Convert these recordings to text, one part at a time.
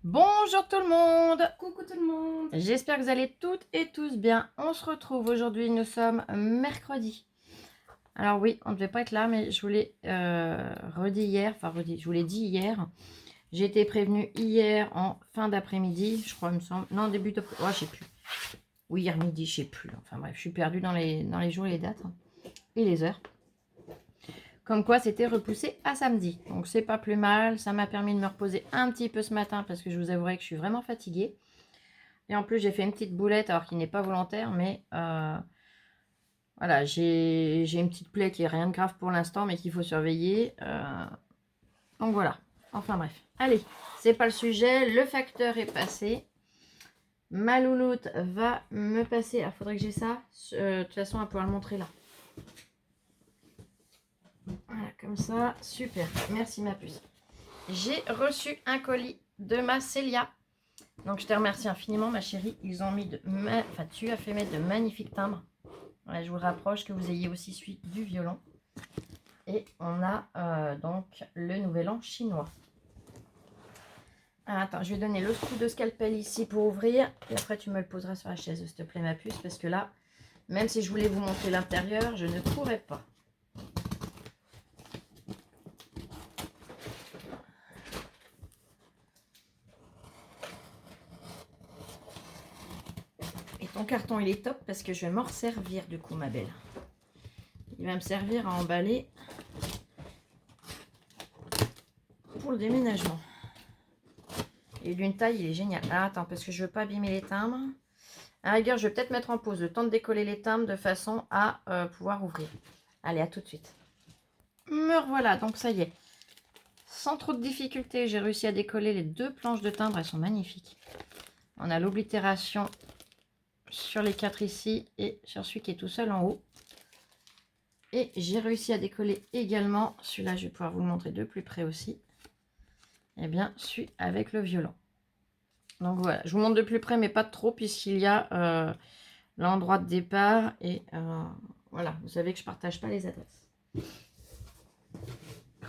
Bonjour tout le monde, Coucou tout le monde. j'espère que vous allez toutes et tous bien. On se retrouve aujourd'hui, nous sommes mercredi. Alors oui, on ne devait pas être là, mais je vous l'ai je vous l'ai dit hier. J'ai été prévenue hier en fin d'après-midi, je crois, il me semble. Non, début de... Oh, je sais plus. Oui, hier midi, je sais plus. Enfin bref, je suis perdue dans les jours et les dates et les heures. Comme quoi, c'était repoussé à samedi. Donc, c'est pas plus mal. Ça m'a permis de me reposer un petit peu ce matin parce que je vous avouerai que je suis vraiment fatiguée. Et en plus, j'ai fait une petite boulette, alors qu'il n'est pas volontaire, mais voilà, j'ai une petite plaie qui est rien de grave pour l'instant, mais qu'il faut surveiller. Donc voilà. Enfin bref. Allez, c'est pas le sujet. Le facteur est passé. Ma louloute va me passer. Il faudrait que j'ai ça. De toute façon, elle va pouvoir le montrer là. Voilà, comme ça. Super. Merci ma puce. J'ai reçu un colis de ma Célia. Donc je te remercie infiniment ma chérie. Ils ont mis tu as fait mettre de magnifiques timbres. Voilà, je vous le rapproche, que vous ayez aussi suivi du violon. Et on a donc le nouvel an chinois. Ah, attends, je vais donner le coup de scalpel ici pour ouvrir. Et après tu me le poseras sur la chaise, s'il te plaît ma puce. Parce que là, même si je voulais vous montrer l'intérieur, je ne pourrais pas. Et ton carton il est top parce que je vais m'en servir du coup ma belle. Il va me servir à emballer pour le déménagement. Et d'une taille, il est génial. Ah, attends, parce que je veux pas abîmer les timbres. À la rigueur, je vais peut-être mettre en pause le temps de décoller les timbres de façon à pouvoir ouvrir. Allez, à tout de suite. Me revoilà, donc ça y est. Sans trop de difficulté, j'ai réussi à décoller les deux planches de timbre. Elles sont magnifiques. On a l'oblitération sur les 4 ici et sur celui qui est tout seul en haut. Et j'ai réussi à décoller également, celui-là, je vais pouvoir vous le montrer de plus près aussi. Eh bien, celui avec le violon. Donc voilà, je vous montre de plus près, mais pas de trop, puisqu'il y a l'endroit de départ. Et voilà, vous savez que je ne partage pas les adresses.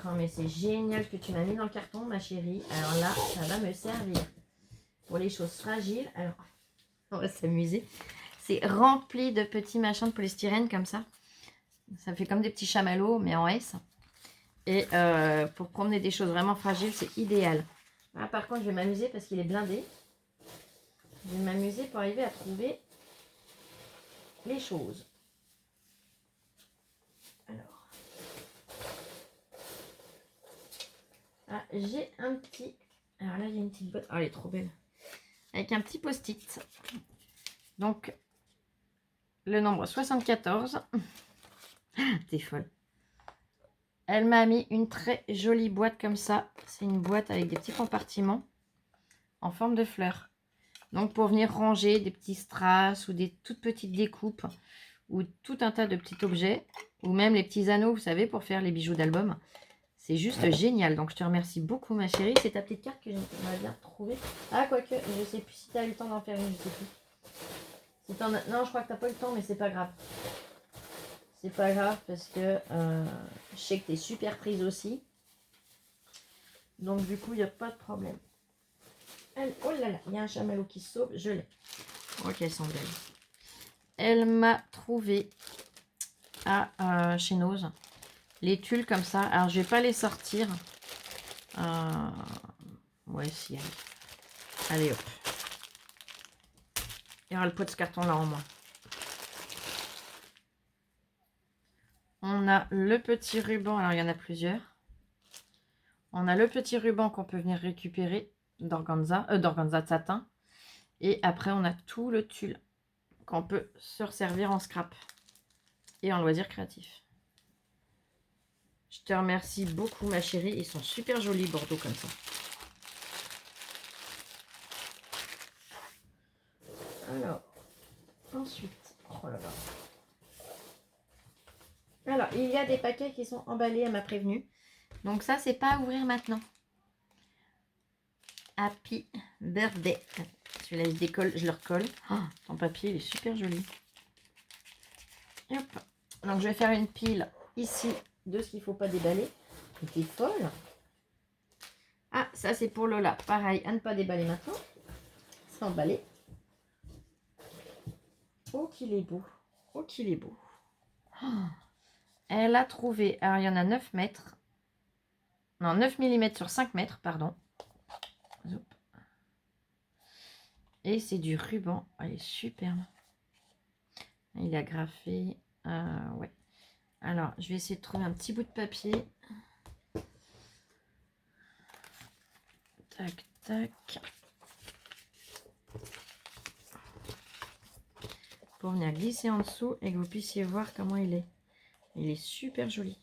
Oh, mais c'est génial ce que tu m'as mis dans le carton, ma chérie. Alors là, ça va me servir pour les choses fragiles. Alors, on va s'amuser. C'est rempli de petits machins de polystyrène comme ça. Ça fait comme des petits chamallows, mais en S. Et pour promener des choses vraiment fragiles, c'est idéal. Là, par contre, je vais m'amuser parce qu'il est blindé. Je vais m'amuser pour arriver à trouver les choses. Alors, j'ai un petit... Alors là, il y a une petite boîte. Oh, elle est trop belle. Avec un petit post-it. Donc, le nombre 74. T'es folle. Elle m'a mis une très jolie boîte comme ça. C'est une boîte avec des petits compartiments en forme de fleurs. Donc, pour venir ranger des petits strass ou des toutes petites découpes ou tout un tas de petits objets. Ou même les petits anneaux, vous savez, pour faire les bijoux d'album. C'est juste génial. Donc, je te remercie beaucoup, ma chérie. C'est ta petite carte que j'aimerais bien trouver. Ah, quoique, je sais plus si tu as eu le temps d'en faire une, je sais plus. Si non, je crois que tu n'as pas eu le temps, mais c'est pas grave. C'est pas grave parce que je sais que tu es super prise aussi. Donc, du coup, il n'y a pas de problème. Oh là là, il y a un chamallow qui se sauve. Je l'ai. Ok, elles sont belles. Elle m'a trouvé chez Nose les tulles comme ça. Alors, je vais pas les sortir. Ouais, si. Allez, hop. Il y aura le pot de ce carton là en moins. On a le petit ruban. Alors, il y en a plusieurs. On a le petit ruban qu'on peut venir récupérer d'organza de satin. Et après, on a tout le tulle qu'on peut se resservir en scrap et en loisir créatif. Je te remercie beaucoup, ma chérie. Ils sont super jolis, Bordeaux, comme ça. Alors, ensuite, oh là là. Alors, il y a des paquets qui sont emballés, elle m'a prévenu. Donc ça, c'est pas à ouvrir maintenant. Happy Birthday. Celui-là, il se décolle, je le recolle. Oh, ton papier, il est super joli. Et hop. Donc, je vais faire une pile ici de ce qu'il ne faut pas déballer. T'es folle. Ah, Ça, c'est pour Lola. Pareil, à ne pas déballer maintenant. C'est emballé. Oh, qu'il est beau. Oh, qu'il est beau. Oh. Elle a trouvé... Alors, il y en a 9 mètres. Non, 9 mm sur 5 mètres, pardon. Et c'est du ruban. Elle est superbe. Il a graffé. Ouais. Alors, je vais essayer de trouver un petit bout de papier. Tac, tac. Pour venir glisser en dessous et que vous puissiez voir comment il est. Il est super joli.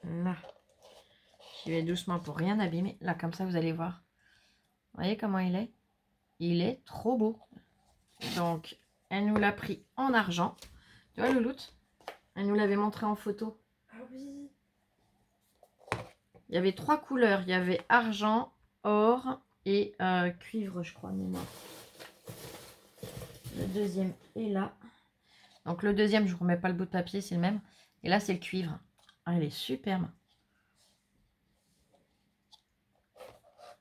Là. J'y vais doucement pour rien abîmer. Là, comme ça, vous allez voir. Vous voyez comment il est? Il est trop beau. Donc, elle nous l'a pris en argent. Tu vois, Louloute? Elle nous l'avait montré en photo. Ah oui. Il y avait 3 couleurs. Il y avait argent, or et cuivre, je crois, de mémoire. Le deuxième est là. Donc, le deuxième, je ne vous remets pas le bout de papier, c'est le même. Et là, c'est le cuivre. Ah, elle est superbe.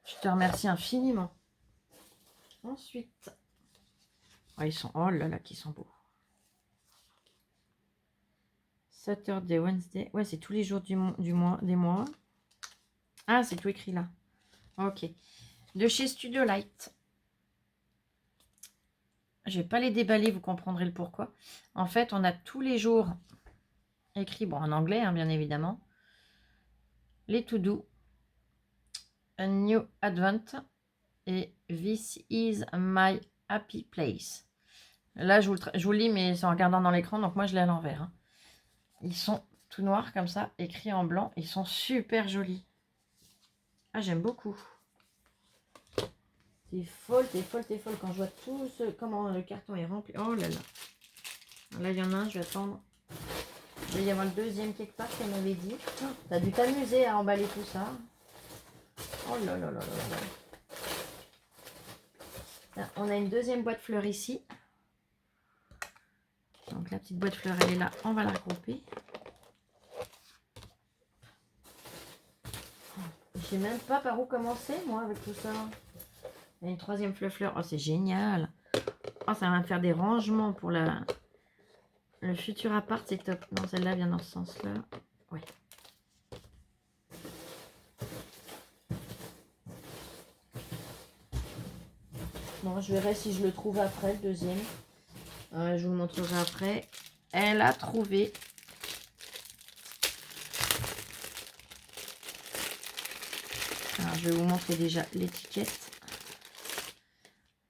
Je te remercie infiniment. Ensuite, oh, ils sont, oh là là, qui sont beaux. Saturday, Wednesday. Ouais, c'est tous les jours des mois. Ah, c'est tout écrit là. Ok. De chez Studio Light. Je vais pas les déballer, vous comprendrez le pourquoi. En fait, on a tous les jours écrit, bon, en anglais, hein, bien évidemment. Les to do. A new advent. Et This is my happy place. Là, je vous le lis, mais c'est en regardant dans l'écran, donc moi, je l'ai à l'envers. Hein. Ils sont tout noirs comme ça, écrits en blanc. Ils sont super jolis. Ah, j'aime beaucoup. T'es folle, t'es folle, t'es folle. Quand je vois tout ce... comment le carton est rempli. Oh là là. Là, il y en a un, je vais attendre. Il va y avoir le deuxième quelque part, qu'elle m'avait dit. Oh, t'as dû t'amuser à emballer tout ça. Oh là là là là là. Là, on a une deuxième boîte fleurs ici. Donc la petite boîte fleurs, elle est là. On va la regrouper. Je sais même pas par où commencer, moi, avec tout ça. Il y a une troisième fleur. Oh, c'est génial. Oh, ça va me faire des rangements pour le futur appart. C'est top. Non, celle-là vient dans ce sens-là. Oui. Bon, je verrai si je le trouve après, le deuxième. Je vous le montrerai après. Elle a trouvé... Alors, je vais vous montrer déjà l'étiquette.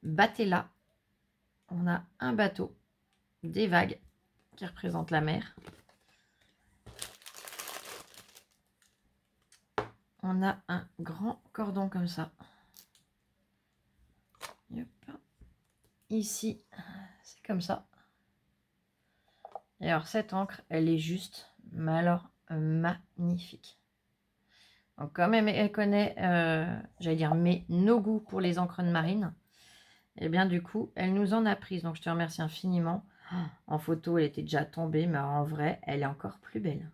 Batella. On a un bateau, des vagues qui représentent la mer. On a un grand cordon comme ça. Hop. Ici, c'est comme ça. Et alors, cette encre, elle est juste, mais alors, magnifique. Donc, comme elle connaît, j'allais dire, nos goûts pour les encres de marine, et bien du coup, elle nous en a prise. Donc, je te remercie infiniment. En photo, elle était déjà tombée, mais en vrai, elle est encore plus belle.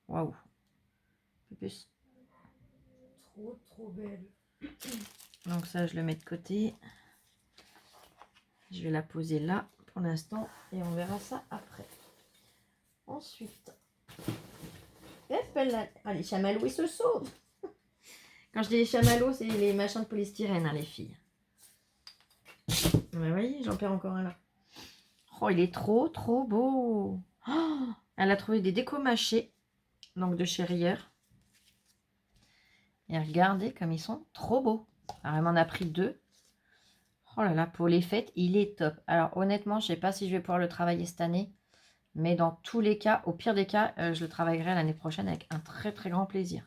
Waouh. Plus. Trop belle. Donc ça, je le mets de côté. Je vais la poser là pour l'instant et on verra ça après. Ensuite, ah, les chamallows, ils se sauvent. Quand je dis les chamallows, c'est les machins de polystyrène, hein, les filles. Vous voyez, j'en perds encore un là. Oh, il est trop beau. Oh, elle a trouvé des déco mâchés, donc de chez Rieur. Et regardez comme ils sont trop beaux. Alors, elle m'en a pris 2. Oh là là, pour les fêtes, il est top. Alors, honnêtement, je ne sais pas si je vais pouvoir le travailler cette année. Mais dans tous les cas, au pire des cas, je le travaillerai l'année prochaine avec un très grand plaisir.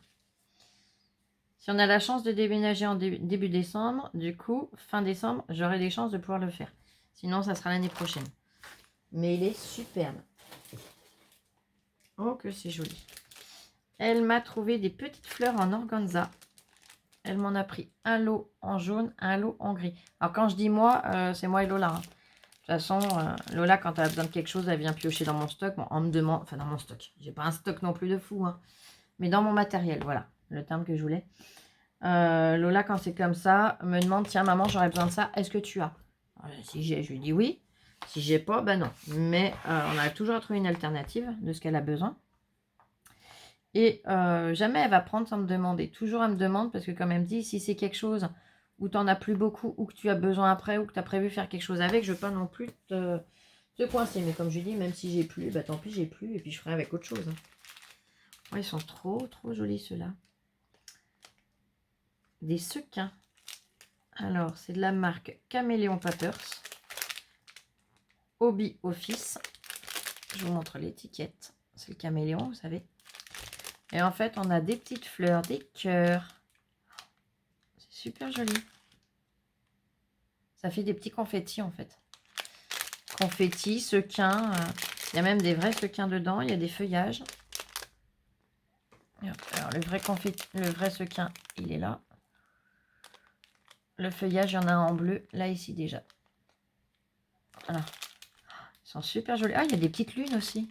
Si on a la chance de déménager en début décembre, du coup, fin décembre, j'aurai des chances de pouvoir le faire. Sinon, ça sera l'année prochaine. Mais il est superbe. Oh, que c'est joli. Elle m'a trouvé des petites fleurs en organza. Elle m'en a pris un lot en jaune, un lot en gris. Alors, quand je dis moi, c'est moi et Lola. Hein. toute façon, Lola, quand elle a besoin de quelque chose, elle vient piocher dans mon stock. Bon, on me demande... Enfin, dans mon stock. J'ai pas un stock non plus de fou, hein. Mais dans mon matériel, voilà. Le terme que je voulais. Lola, quand c'est comme ça, me demande, tiens, maman, j'aurais besoin de ça. Est-ce que tu as? Si j'ai, je lui dis oui. Si j'ai pas, ben non. Mais on a toujours trouvé une alternative de ce qu'elle a besoin. Et jamais elle va prendre sans me demander. Toujours elle me demande, parce que comme elle me dit, si c'est quelque chose où tu n'en as plus beaucoup, ou que tu as besoin après, ou que tu as prévu faire quelque chose avec, je ne veux pas non plus te coincer. Mais comme je dis, même si j'ai plus, bah tant pis, j'ai plus, et puis je ferai avec autre chose. Oh, ils sont trop jolis ceux-là. Des sequins. Alors, c'est de la marque Caméléon Papers. Hobby Office. Je vous montre l'étiquette. C'est le caméléon, vous savez. Et en fait, on a des petites fleurs, des cœurs. C'est super joli. Ça fait des petits confettis, en fait. Confettis, sequins. Il y a même des vrais sequins dedans. Il y a des feuillages. Alors, le vrai sequin, il est là. Le feuillage, il y en a un en bleu. Là, ici, déjà. Voilà. Ils sont super jolis. Ah, il y a des petites lunes aussi.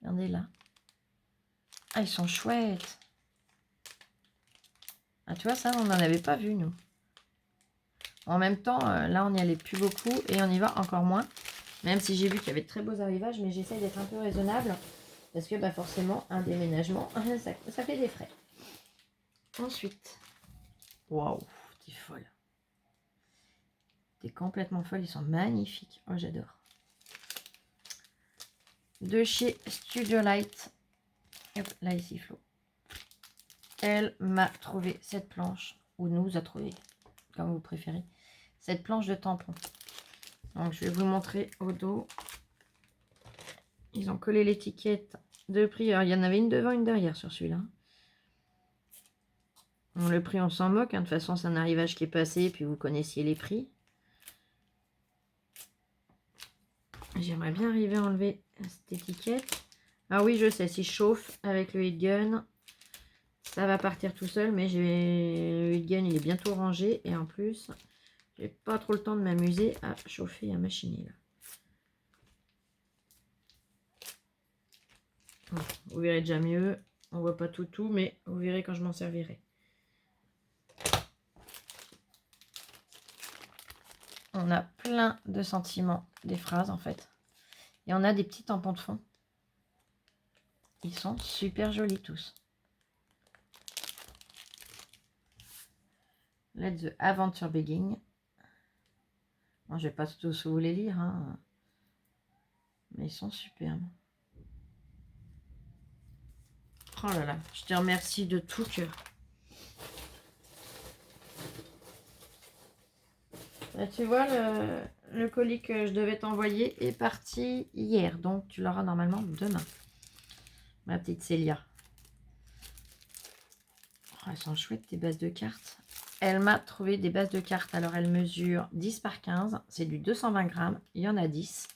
Regardez là. Ah, ils sont chouettes. Ah, tu vois, ça, on n'en avait pas vu, nous. En même temps, là, on n'y allait plus beaucoup et on y va encore moins. Même si j'ai vu qu'il y avait de très beaux arrivages, mais j'essaye d'être un peu raisonnable. Parce que, bah, forcément, un déménagement, ça fait des frais. Ensuite. Waouh, t'es folle. T'es complètement folle. Ils sont magnifiques. Oh, j'adore. De chez Studio Light. Hop, là, ici, Flo. Elle m'a trouvé cette planche. Ou nous a trouvé, comme vous préférez. Cette planche de tampon. Donc, je vais vous montrer au dos. Ils ont collé l'étiquette de prix. Alors, il y en avait une devant, une derrière sur celui-là. Bon, le prix, on s'en moque. Hein. De toute façon, c'est un arrivage qui est passé. Puis, vous connaissiez les prix. J'aimerais bien arriver à enlever cette étiquette. Ah oui, je sais. Si je chauffe avec le heat gun, ça va partir tout seul. Mais le heat gun, il est bientôt rangé. Et en plus, j'ai pas trop le temps de m'amuser à chauffer et à machiner. Là. Vous verrez déjà mieux. On voit pas tout, mais vous verrez quand je m'en servirai. On a plein de sentiments, des phrases en fait. Et on a des petits tampons de fond. Ils sont super jolis tous. Let the Adventure Begin. Bon, je vais pas tous vous les lire, hein. Mais ils sont superbes. Oh là là, je te remercie de tout cœur. Là, tu vois, le colis que je devais t'envoyer est parti hier. Donc, tu l'auras normalement demain. Ma petite Célia. Oh, elles sont chouettes, tes bases de cartes. Elle m'a trouvé des bases de cartes. Alors, elle mesure 10 par 15. C'est du 220 grammes. Il y en a 10.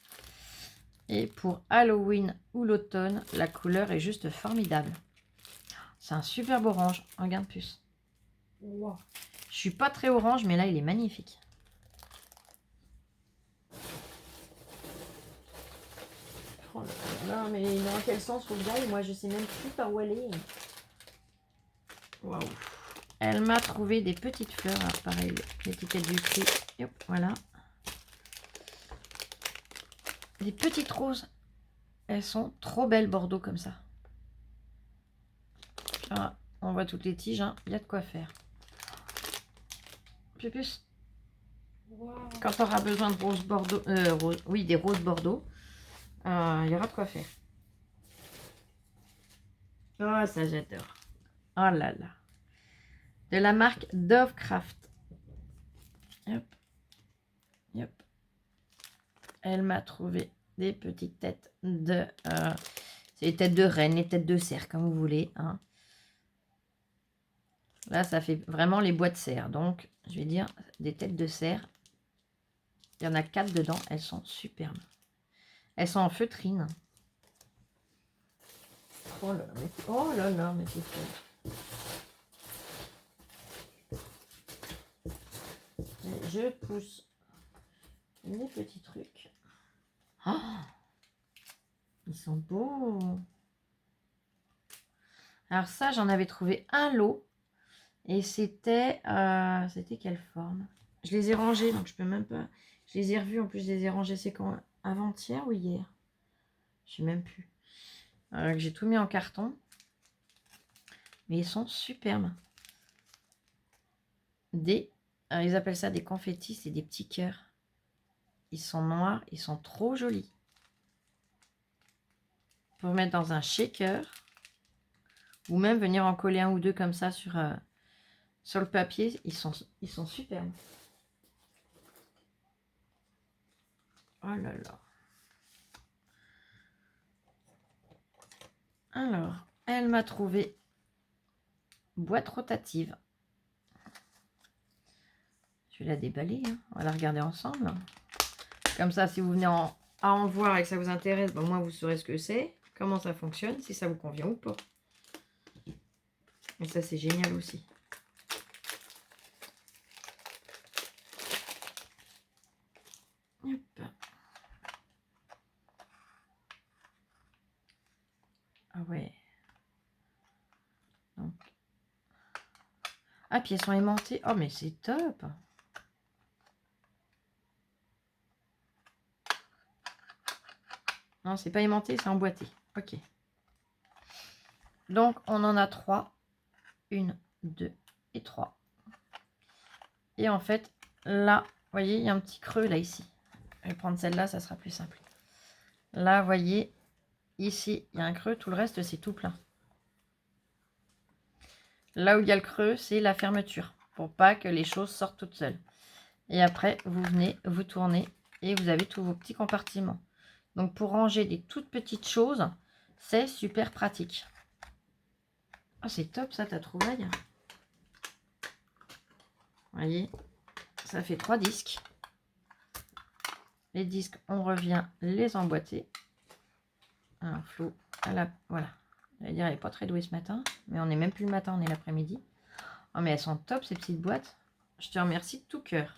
Et pour Halloween ou l'automne, la couleur est juste formidable. C'est un superbe orange. Regarde plus. Wow. Je suis pas très orange, mais là, il est magnifique. Oh là là, mais dans quel sens faut que j'aille? Moi, je sais même plus par où aller. Waouh. Elle m'a trouvé des petites fleurs. Alors, pareil, l'étiquette du prix. Hop, voilà. Des petites roses. Elles sont trop belles, Bordeaux, comme ça. Ah, on voit toutes les tiges. Hein. Il y a de quoi faire. Plus. Wow. Quand tu auras besoin de roses Bordeaux, oui, des roses Bordeaux, il y aura de quoi faire. Oh, ça, j'adore. Oh là là. De la marque Dovecraft. Hop. Hop. Elle m'a trouvé des petites têtes de... c'est les têtes de reine, les têtes de cerf, comme vous voulez. Hein. Là, ça fait vraiment les bois de cerf. Donc, je vais dire des têtes de cerf. Il y en a 4 dedans. Elles sont superbes. Elles sont en feutrine. Oh là là, mais c'est fou. Je pousse. des petits trucs. Oh, ils sont beaux. Alors ça, j'en avais trouvé un lot. Et c'était quelle forme? Je les ai rangés, donc je peux même pas... Je les ai revus, en plus je les ai rangés, c'est quand? Avant-hier ou hier? Je sais même plus. J'ai tout mis en carton. Mais ils sont superbes. Ils appellent ça des confettis, c'est des petits cœurs. Ils sont noirs, ils sont trop jolis. Pour mettre dans un shaker. Ou même venir en coller un ou deux comme ça sur le papier. Ils sont superbes. Oh là là. Alors, elle m'a trouvé boîte rotative. Je vais la déballer. Hein. On va la regarder ensemble. Comme ça, si vous venez à en voir et que ça vous intéresse, ben, au moins vous saurez ce que c'est, comment ça fonctionne, si ça vous convient ou pas. Et ça, c'est génial aussi. Hop. Ah ouais. Donc. Ah, puis elles sont aimantées. Oh, mais c'est top. Non, c'est pas aimanté, c'est emboîté. Ok. Donc, on en a 3. 1, 2 et 3. Et en fait, là, vous voyez, il y a un petit creux là, ici. Je vais prendre celle-là, ça sera plus simple. Là, vous voyez, ici, il y a un creux. Tout le reste, c'est tout plein. Là où il y a le creux, c'est la fermeture. Pour pas que les choses sortent toutes seules. Et après, vous venez, vous tournez et vous avez tous vos petits compartiments. Donc, pour ranger des toutes petites choses, c'est super pratique. Ah, c'est top ça, ta trouvaille. Vous voyez, ça fait 3 disques. Les disques, on revient les emboîter. Alors, Flo, voilà. J'allais dire, elle n'est pas très douée ce matin. Mais on n'est même plus le matin, on est l'après-midi. Oh, mais elles sont top, ces petites boîtes. Je te remercie de tout cœur.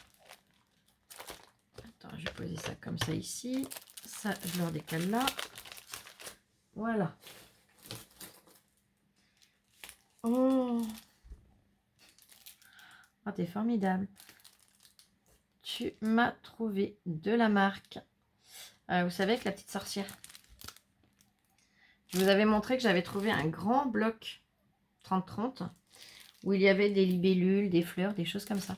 Attends, je vais poser ça comme ça ici. Ça, je le redécale là. Voilà. Oh, oh t'es formidable. Tu m'as trouvé de la marque. Vous savez, avec la petite sorcière. Je vous avais montré que j'avais trouvé un grand bloc 30-30 où il y avait des libellules, des fleurs, des choses comme ça.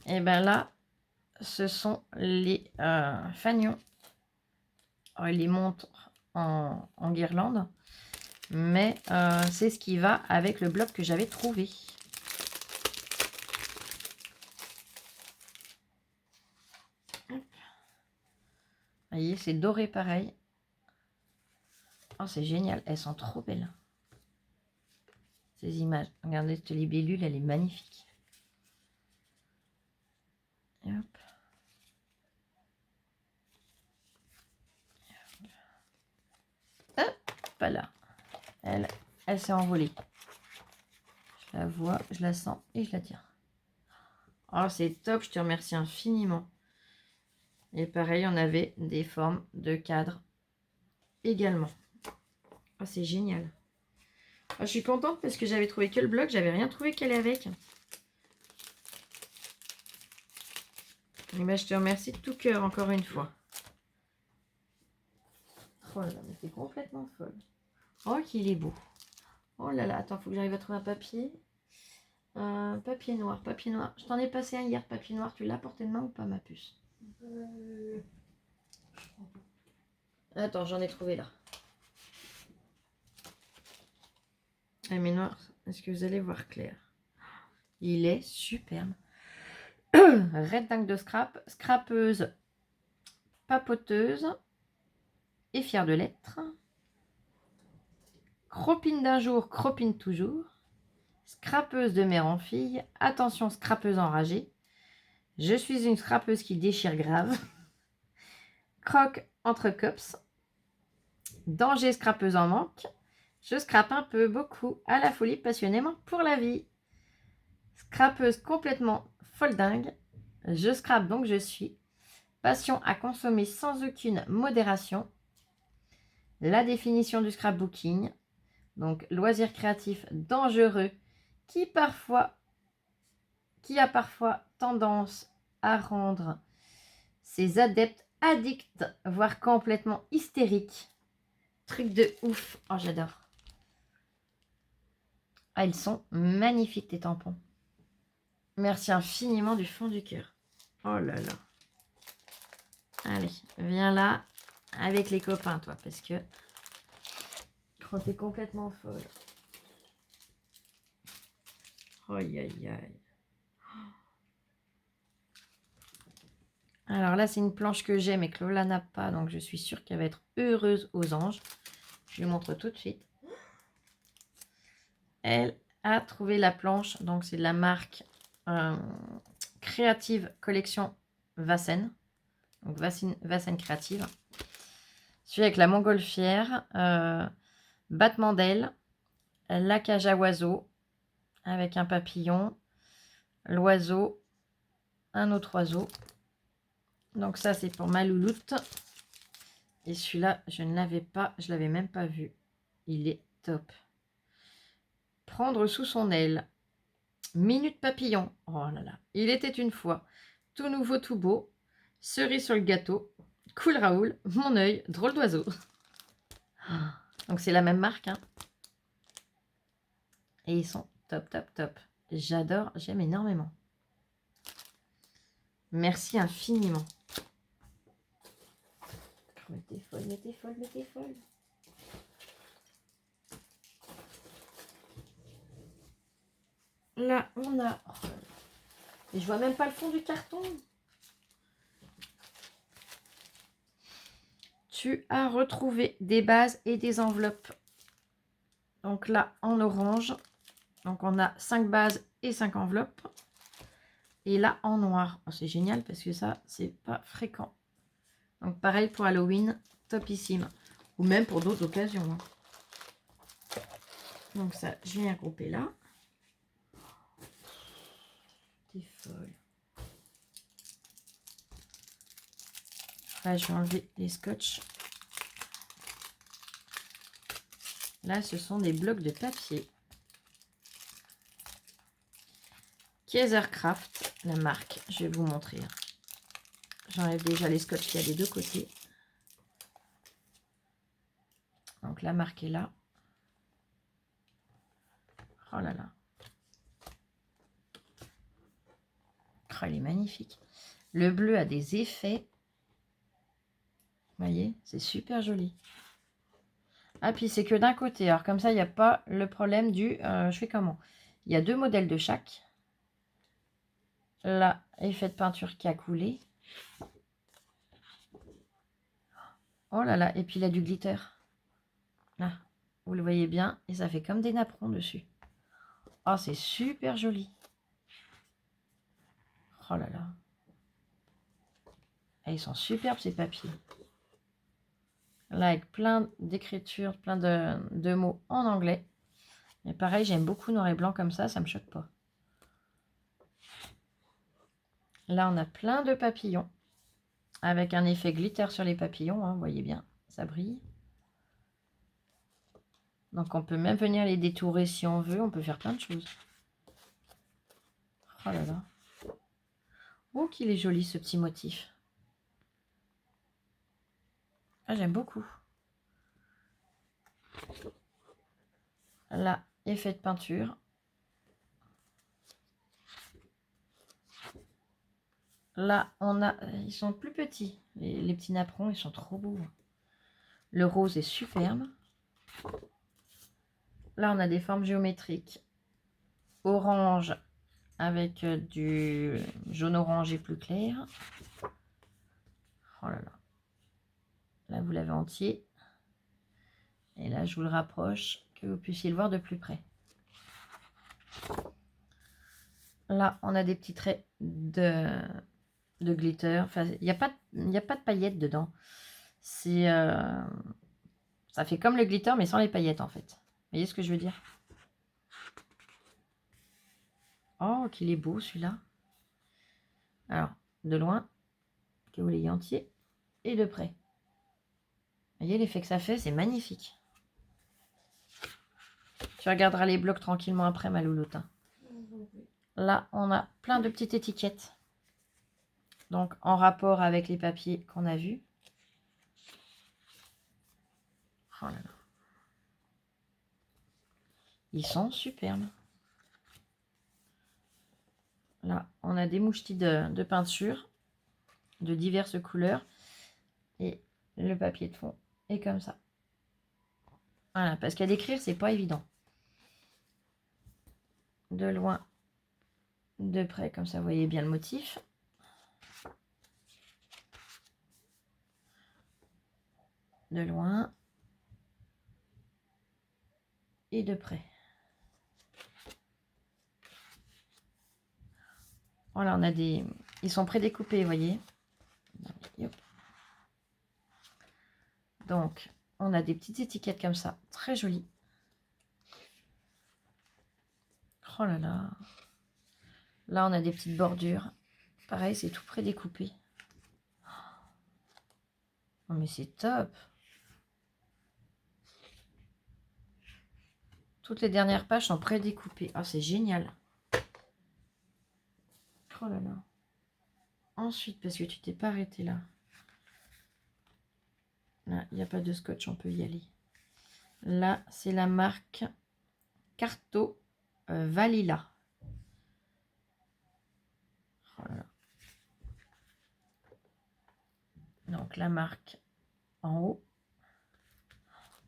Et bien là, ce sont les fanions. Alors, ils les montrent en guirlande. Mais c'est ce qui va avec le bloc que j'avais trouvé. Vous voyez, c'est doré pareil. Oh, c'est génial. Elles sont trop belles. Ces images. Regardez cette libellule, elle est magnifique. Et hop. Hop, voilà. Elle s'est envolée. Je la vois, je la sens et je la tire. Oh, c'est top. Je te remercie infiniment. Et pareil, on avait des formes de cadre également. Oh, c'est génial. Oh, je suis contente parce que j'avais trouvé que le bloc. J'avais rien trouvé qu'elle est avec. Et ben, je te remercie de tout cœur encore une fois. Oh là là, mais c'est complètement folle. Oh, qu'il est beau. Oh là là, attends, faut que j'arrive à trouver un papier. Papier noir, papier noir. Je t'en ai passé un hier, papier noir. Tu l'as porté de main ou pas, ma puce? Attends, j'en ai trouvé là. Ah, mais noir, est-ce que vous allez voir clair? Il est superbe. Red dingue de scrap, scrapeuse, papoteuse et fière de l'être. Cropine d'un jour, cropine toujours. Scrapeuse de mère en fille, attention scrapeuse enragée. Je suis une scrapeuse qui déchire grave. Croque entre cops. Danger scrapeuse en manque. Je scrape un peu, beaucoup, à la folie, passionnément pour la vie. Scrapeuse complètement folle dingue. Je scrape donc je suis. Passion à consommer sans aucune modération. La définition du scrapbooking. Donc, loisir créatif dangereux qui a parfois tendance à rendre ses adeptes addicts, voire complètement hystériques. Truc de ouf. Oh, j'adore. Ah, ils sont magnifiques, tes tampons. Merci infiniment du fond du cœur. Oh là là. Allez, viens là avec les copains, toi, parce que quand t'es complètement folle. Aïe, aïe, aïe. Alors là, c'est une planche que j'aime et que Lola n'a pas, donc je suis sûre qu'elle va être heureuse aux anges. Je lui montre tout de suite. Elle a trouvé la planche, donc c'est de la marque Creative Collection Vassen. Donc Vassen Creative. Celui avec la montgolfière, battement d'aile, la cage à oiseaux avec un papillon, l'oiseau, un autre oiseau. Donc ça, c'est pour ma louloute. Et celui-là, je ne l'avais pas, je l'avais même pas vu. Il est top. Prendre sous son aile. Minute papillon. Oh là là. Il était une fois. Tout nouveau, tout beau. Cerise sur le gâteau. Cool Raoul. Mon œil. Drôle d'oiseau. Donc c'est la même marque. Hein. Et ils sont top, top, top. J'adore. J'aime énormément. Merci infiniment. Mais t'es folle, mais t'es folle, mais t'es folle. Là, on a... Oh, et je vois même pas le fond du carton. Tu as retrouvé des bases et des enveloppes. Donc là, en orange. Donc on a 5 bases et 5 enveloppes. Et là, en noir. Oh, c'est génial parce que ça, c'est pas fréquent. Donc pareil pour Halloween, topissime. Ou même pour d'autres occasions. Hein. Donc ça, je viens grouper là. T'es folle. Là, je vais enlever les scotch. Là, ce sont des blocs de papier. Kaisercraft, la marque. Je vais vous montrer. J'enlève déjà les scotch qu'il y a des deux côtés. Donc la marque est là. Oh là là. Oh, elle est magnifique. Le bleu a des effets. Vous voyez, c'est super joli. Ah, puis c'est que d'un côté. Alors comme ça, il n'y a pas le problème du... je fais comment? Il y a deux modèles de chaque. Là, effet de peinture qui a coulé. Oh là là, et puis il a du glitter. Là, vous le voyez bien. Et ça fait comme des napperons dessus. Oh, c'est super joli. Oh là là. Et ils sont superbes ces papiers. Là, avec plein d'écritures, plein de mots en anglais. Et pareil, j'aime beaucoup noir et blanc comme ça me choque pas. Là, on a plein de papillons. Avec un effet glitter sur les papillons, hein, vous voyez bien, ça brille. Donc on peut même venir les détourer si on veut, on peut faire plein de choses. Oh là là. Oh, qu'il est joli ce petit motif. Ah, j'aime beaucoup. Là, effet de peinture. Là, on a... Ils sont plus petits. Les petits napperons, ils sont trop beaux. Le rose est superbe. Là, on a des formes géométriques. Orange avec du jaune orangé plus clair. Oh là là. Là, vous l'avez entier. Et là, je vous le rapproche, que vous puissiez le voir de plus près. Là, on a des petits traits de glitter. Enfin, il n'y a pas de paillettes dedans. C'est, ça fait comme le glitter, mais sans les paillettes, en fait. Vous voyez ce que je veux dire? Oh, qu'il est beau, celui-là. Alors, de loin. kaolé entier et de près. Vous voyez l'effet que ça fait, c'est magnifique. Tu regarderas les blocs tranquillement après, ma louloute. Là, on a plein de petites étiquettes. Donc, en rapport avec les papiers qu'on a vus. Oh là là. Ils sont superbes. Là, on a des mouchetis de peinture de diverses couleurs. Et le papier de fond est comme ça. Voilà, parce qu'à décrire, c'est pas évident. De loin, de près, comme ça, vous voyez bien le motif. De loin. Et de près. Voilà, on a des... Ils sont prédécoupés, vous voyez. Donc, on a des petites étiquettes comme ça, très jolies. Oh là là. Là, on a des petites bordures. Pareil, c'est tout prédécoupé. Oh, mais c'est top. Toutes les dernières pages sont prédécoupées. Ah, c'est génial. Oh là là. Ensuite, parce que tu t'es pas arrêté là. Là, il n'y a pas de scotch, on peut y aller. Là, c'est la marque Carto Valila. Oh là là. Donc, la marque en haut.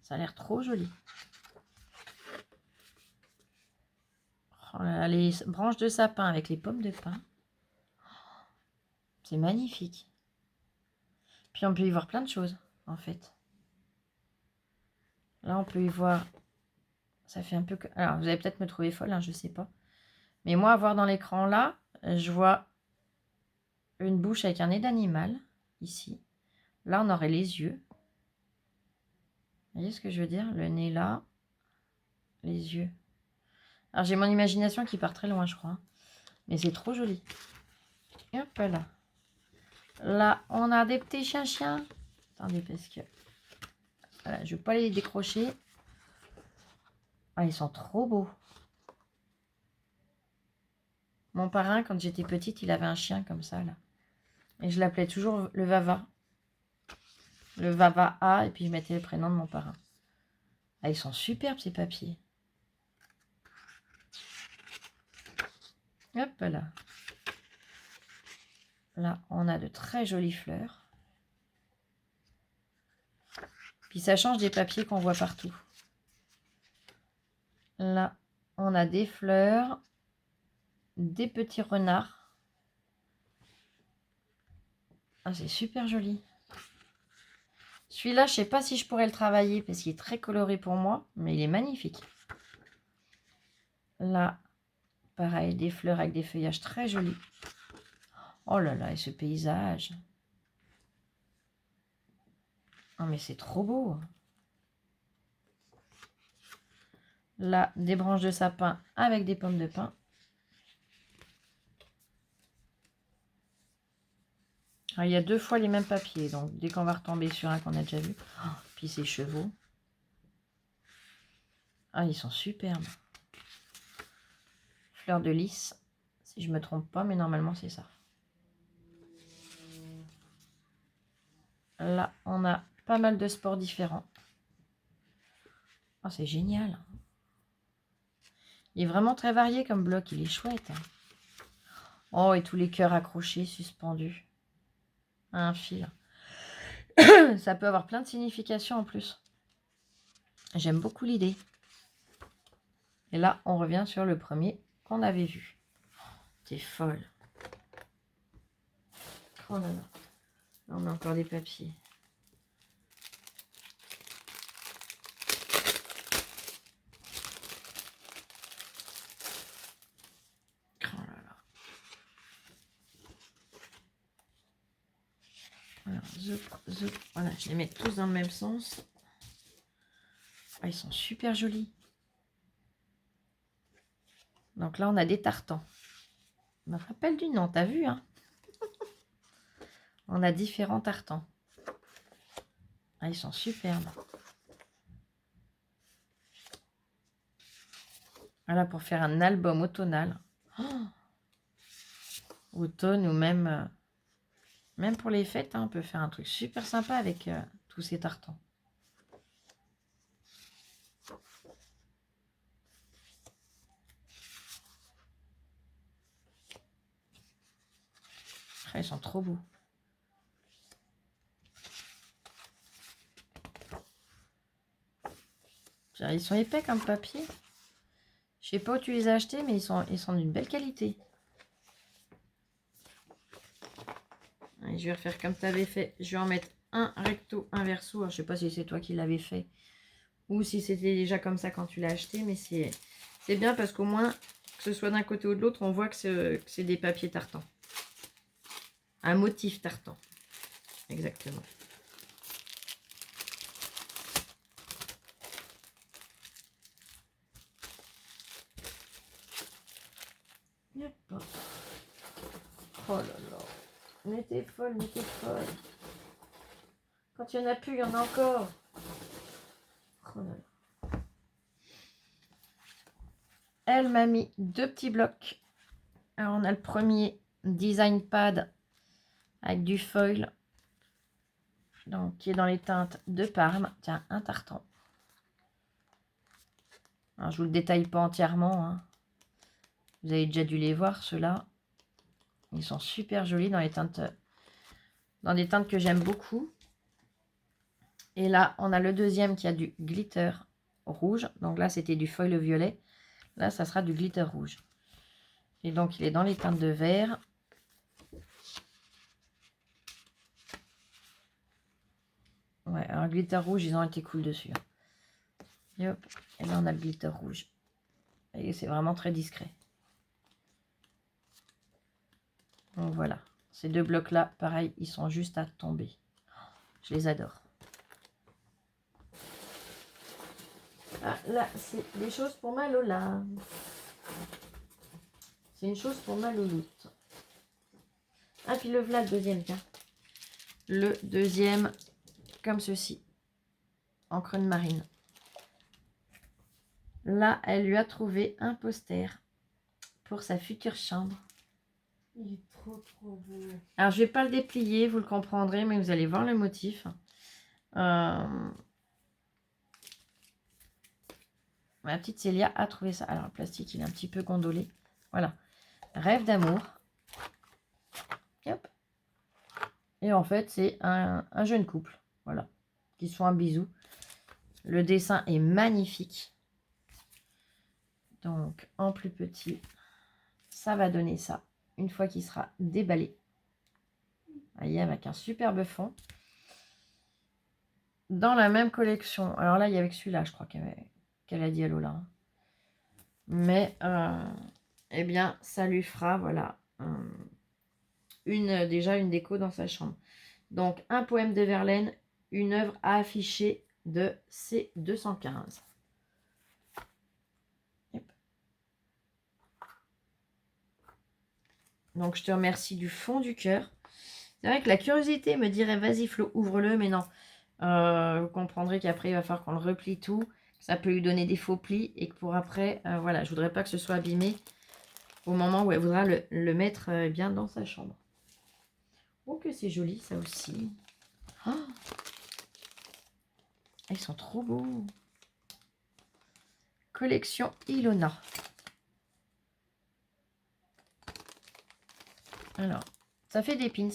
Ça a l'air trop joli. Oh là là, les branches de sapin avec les pommes de pin. C'est magnifique. Puis on peut y voir plein de choses, en fait. Là, on peut y voir... Ça fait un peu... Alors, vous allez peut-être me trouver folle, hein, je sais pas. Mais moi, à voir dans l'écran, là, je vois une bouche avec un nez d'animal, ici. Là, on aurait les yeux. Vous voyez ce que je veux dire? Le nez là, les yeux. Alors, j'ai mon imagination qui part très loin, je crois. Mais c'est trop joli. Et hop là. Là, on a des petits chiens. Attendez, parce que... Voilà, je ne vais pas les décrocher. Ah, ils sont trop beaux. Mon parrain, quand j'étais petite, il avait un chien comme ça, là. Et je l'appelais toujours le Vava. Le Vava A, et puis je mettais le prénom de mon parrain. Ah, ils sont superbes, ces papiers. Hop là. Là, on a de très jolies fleurs. Puis ça change des papiers qu'on voit partout. Là, on a des fleurs, des petits renards. Ah, c'est super joli. Celui-là, je ne sais pas si je pourrais le travailler parce qu'il est très coloré pour moi, mais il est magnifique. Là, pareil, des fleurs avec des feuillages très jolis. Oh là là, et ce paysage. Oh, mais c'est trop beau. Là, des branches de sapin avec des pommes de pin. Alors, il y a 2 fois les mêmes papiers, donc dès qu'on va retomber sur un qu'on a déjà vu. Oh, puis ces chevaux. Ah, ils sont superbes. Fleur de lys, si je ne me trompe pas, mais normalement c'est ça. Là, on a pas mal de sports différents. Oh, c'est génial. Il est vraiment très varié comme bloc, il est chouette. Oh, et tous les cœurs accrochés, suspendus à un fil. Ça peut avoir plein de significations en plus. J'aime beaucoup l'idée. Et là, on revient sur le premier qu'on avait vu. T'es folle. Oh là là. Là, on a encore des papiers. Oh là là. Alors, zoup, zoup. Voilà, je les mets tous dans le même sens. Ah, ils sont super jolis. Donc là, on a des tartans. Je me rappelle du nom, t'as vu, hein? on a différents tartans. Ah, ils sont superbes. Voilà, pour faire un album automnal. Oh, automne ou même pour les fêtes, hein, on peut faire un truc super sympa avec tous ces tartans. Ah, ils sont trop beaux. Ils sont épais comme papier. Je sais pas où tu les as achetés, mais ils sont d'une belle qualité. Allez, je vais refaire comme tu avais fait. Je vais en mettre un recto, un verso. Alors, je sais pas si c'est toi qui l'avais fait ou si c'était déjà comme ça quand tu l'as acheté, mais c'est bien parce qu'au moins, que ce soit d'un côté ou de l'autre, on voit que c'est des papiers tartans. Un motif tartan. Exactement. Yep. Oh là là. Mais t'es folle, mais t'es folle. Quand il n'y en a plus, il y en a encore. Oh là là. Elle m'a mis 2 petits blocs. Alors, on a le premier design pad avec du foil. Donc, qui est dans les teintes de Parme. Tiens, un tartan. Alors, je vous le détaille pas entièrement, hein. Vous avez déjà dû les voir, ceux-là. Ils sont super jolis dans des teintes que j'aime beaucoup. Et là, on a le deuxième qui a du glitter rouge. Donc là, c'était du foil violet. Là, ça sera du glitter rouge. Et donc, il est dans les teintes de vert. Ouais, alors glitter rouge, ils ont été cool dessus. Et hop, et là, on a le glitter rouge. Et c'est vraiment très discret. Donc voilà. Ces 2 blocs-là, pareil, ils sont juste à tomber. Je les adore. Ah, là, c'est des choses pour ma Lola. C'est une chose pour ma louloute. Ah, puis le voilà, le deuxième, tiens. Le deuxième, comme ceci. Encre de marine. Là, elle lui a trouvé un poster pour sa future chambre. Il est trop beau. Alors, je vais pas le déplier, vous le comprendrez, mais vous allez voir le motif. Ma petite Célia a trouvé ça. Alors, le plastique, il est un petit peu gondolé. Voilà. Rêve d'amour. Hop. Et en fait, c'est un jeune couple. Voilà. Qui se font un bisou. Le dessin est magnifique. Donc, en plus petit, ça va donner ça. Une fois qu'il sera déballé. Voyez, avec un superbe fond. Dans la même collection. Alors là, il y avait que celui-là, je crois qu'elle a dit à Lola. Mais, eh bien, ça lui fera, voilà, déjà une déco dans sa chambre. Donc, un poème de Verlaine, une œuvre à afficher de C215. Yep. Donc, je te remercie du fond du cœur. C'est vrai que la curiosité me dirait, vas-y Flo, ouvre-le, mais non. Vous comprendrez qu'après, il va falloir qu'on le replie tout. Ça peut lui donner des faux plis et que pour après, voilà, je voudrais pas que ce soit abîmé au moment où elle voudra le mettre bien dans sa chambre. Oh, que c'est joli, ça aussi. Oh, ils sont trop beaux. Collection Ilona. Alors, ça fait des pins.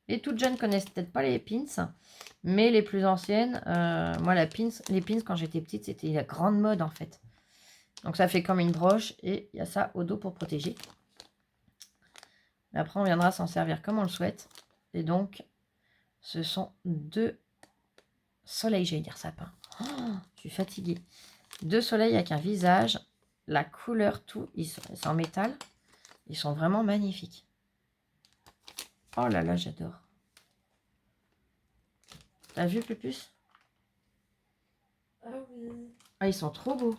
Les toutes jeunes connaissent peut-être pas les pins, mais les plus anciennes, moi les pins quand j'étais petite, c'était la grande mode en fait. Donc ça fait comme une broche et il y a ça au dos pour protéger. Et après on viendra s'en servir comme on le souhaite. Et donc ce sont 2 soleils, j'allais dire sapin. Oh, je suis fatiguée. 2 soleils avec un visage, la couleur, tout, c'est en métal. Ils sont vraiment magnifiques. Oh là là, j'adore. T'as vu, Pupus? Ah oui. Ah, ils sont trop beaux.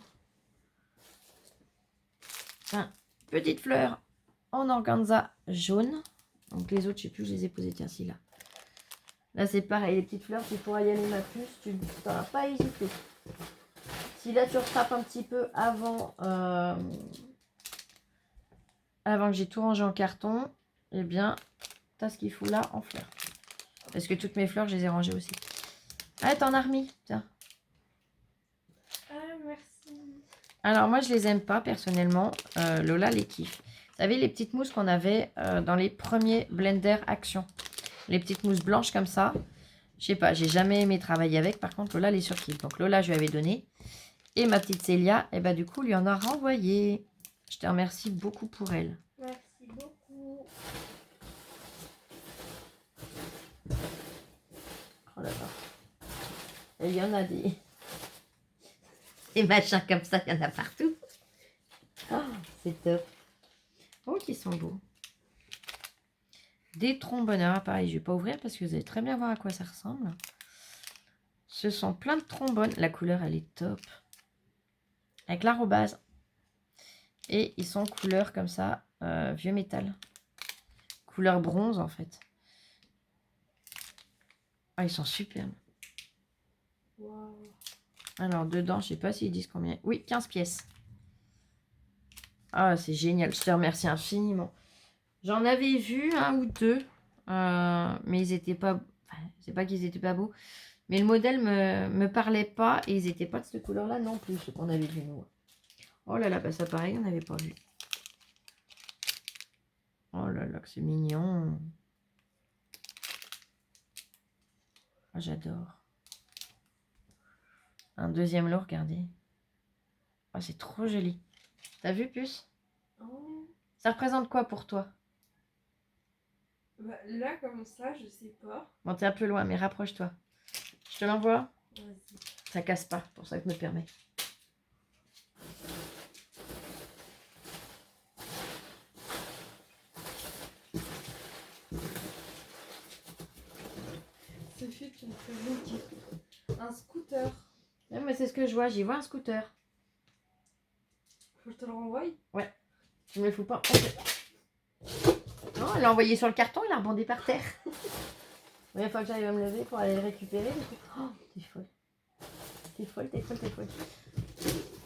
Tiens, petite fleur en organza jaune. Donc les autres, je sais plus, je les ai posés. Tiens, si là. Là, c'est pareil. Les petites fleurs, tu pourras y aller, ma puce. Tu n'auras pas hésité. Si là, tu rattrapes un petit peu avant, avant que j'ai tout rangé en carton, eh bien, tu as ce qu'il faut là en fleurs. Parce que toutes mes fleurs, je les ai rangées aussi. Ah, t'en as remis. Tiens. Ah, merci. Alors, moi, je les aime pas, personnellement. Lola les kiffe. Vous savez, les petites mousses qu'on avait dans les premiers blenders Action. Les petites mousses blanches comme ça. Je sais pas, j'ai jamais aimé travailler avec. Par contre, Lola les surkiffe. Donc, Lola, je lui avais donné. Et ma petite Célia, et bah, du coup, lui en a renvoyé. Je te remercie beaucoup pour elle. Merci beaucoup. Oh là là. Et il y en a des machins comme ça, il y en a partout. Oh, c'est top. Oh, qui sont beaux. Des trombonneurs. Pareil, je ne vais pas ouvrir parce que vous allez très bien voir à quoi ça ressemble. Ce sont plein de trombones. La couleur, elle est top. Avec l'arrobase. Et ils sont couleur comme ça, vieux métal. Couleur bronze, en fait. Ah, ils sont superbes. Wow. Alors, dedans, je sais pas s'ils disent combien. Oui, 15 pièces. Ah, c'est génial. Je te remercie infiniment. J'en avais vu un ou deux, mais ils étaient pas... Enfin, c'est pas qu'ils étaient pas beaux, mais le modèle me parlait pas et ils étaient pas de cette couleur-là non plus, ce qu'on avait vu nous. Oh là là, bah ça pareil, on n'avait pas vu. Oh là là, que c'est mignon. Ah, j'adore. Un deuxième lot, regardez. Oh, c'est trop joli. T'as vu, puce? Oh. Ça représente quoi pour toi? Bah, là, comme ça, je sais pas. Bon, t'es un peu loin, mais rapproche-toi. Je te l'envoie? Vas-y. Ça casse pas, pour ça que je me permets. Sophie, tu me fais bloquer. Un scooter. Ouais, mais c'est ce que je vois, j'y vois un scooter. Faut que je te le renvoie? Ouais. Tu me le fous pas. Non, elle l'a envoyé sur le carton, il l'a rebondé par terre. Il va falloir que j'arrive à me lever pour aller le récupérer. Oh, t'es folle. T'es folle, t'es folle, t'es folle.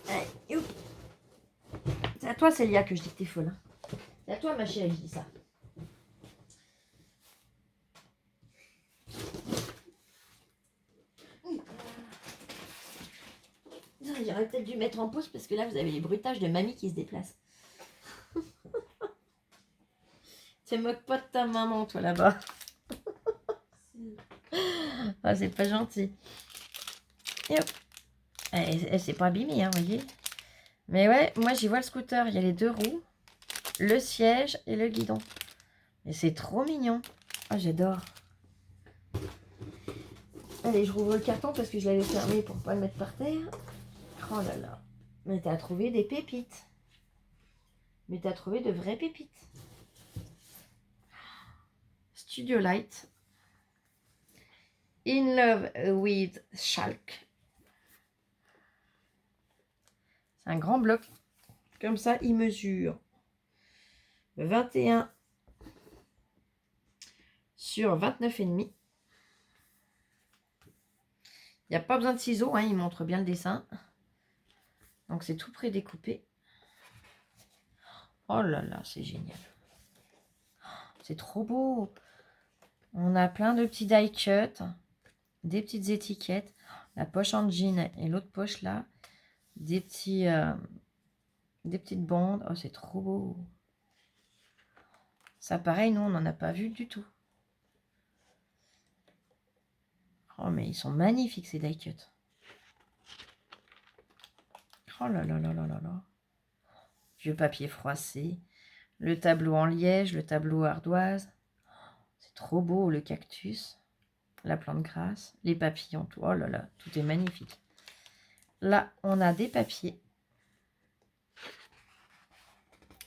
Allez, youp. C'est à toi, Célia, que je dis que t'es folle. Hein. C'est à toi, ma chérie, je dis ça. J'aurais peut-être dû mettre en pause parce que là, vous avez les bruitages de mamie qui se déplace. Tu te moques pas de ta maman, toi, là-bas. Si. Ah, c'est pas gentil. Et hop. Elle s'est pas abîmée, hein, vous voyez. Mais ouais, moi, j'y vois le scooter. Il y a les deux roues, le siège et le guidon. Et c'est trop mignon. Ah, j'adore. Allez, je rouvre le carton parce que je l'avais fermé pour pas le mettre par terre. Oh là là. Mais t'as trouvé des pépites. Mais t'as trouvé de vraies pépites. Studio Light. In Love with Shulk. C'est un grand bloc. Comme ça, il mesure 21 sur 29,5. Il n'y a pas besoin de ciseaux, hein, il montre bien le dessin. Donc c'est tout prédécoupé. Oh là là, c'est génial. C'est trop beau. On a plein de petits die cuts, des petites étiquettes, la poche en jean et l'autre poche là, des petites bandes. Oh, c'est trop beau. Ça, pareil, nous, on n'en a pas vu du tout. Oh, mais ils sont magnifiques, ces die cuts. Oh là là là là là là. Vieux papier froissé. Le tableau en liège, le tableau ardoise. C'est trop beau, le cactus. La plante grasse, les papillons, tout. Oh là là, tout est magnifique. Là, on a des papiers.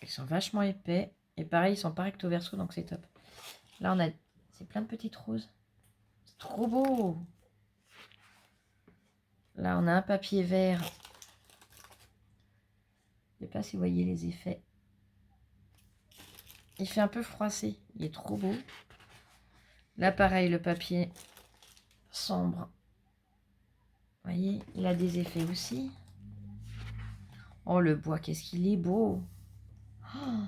Ils sont vachement épais. Et pareil, ils sont pas recto verso, donc c'est top. Là, on a... C'est plein de petites roses. C'est trop beau. Là, on a un papier vert. Je ne sais pas si vous voyez les effets. Il fait un peu froissé. Il est trop beau. Là, pareil, le papier sombre. Vous voyez, il a des effets aussi. Oh, le bois, qu'est-ce qu'il est beau. Oh,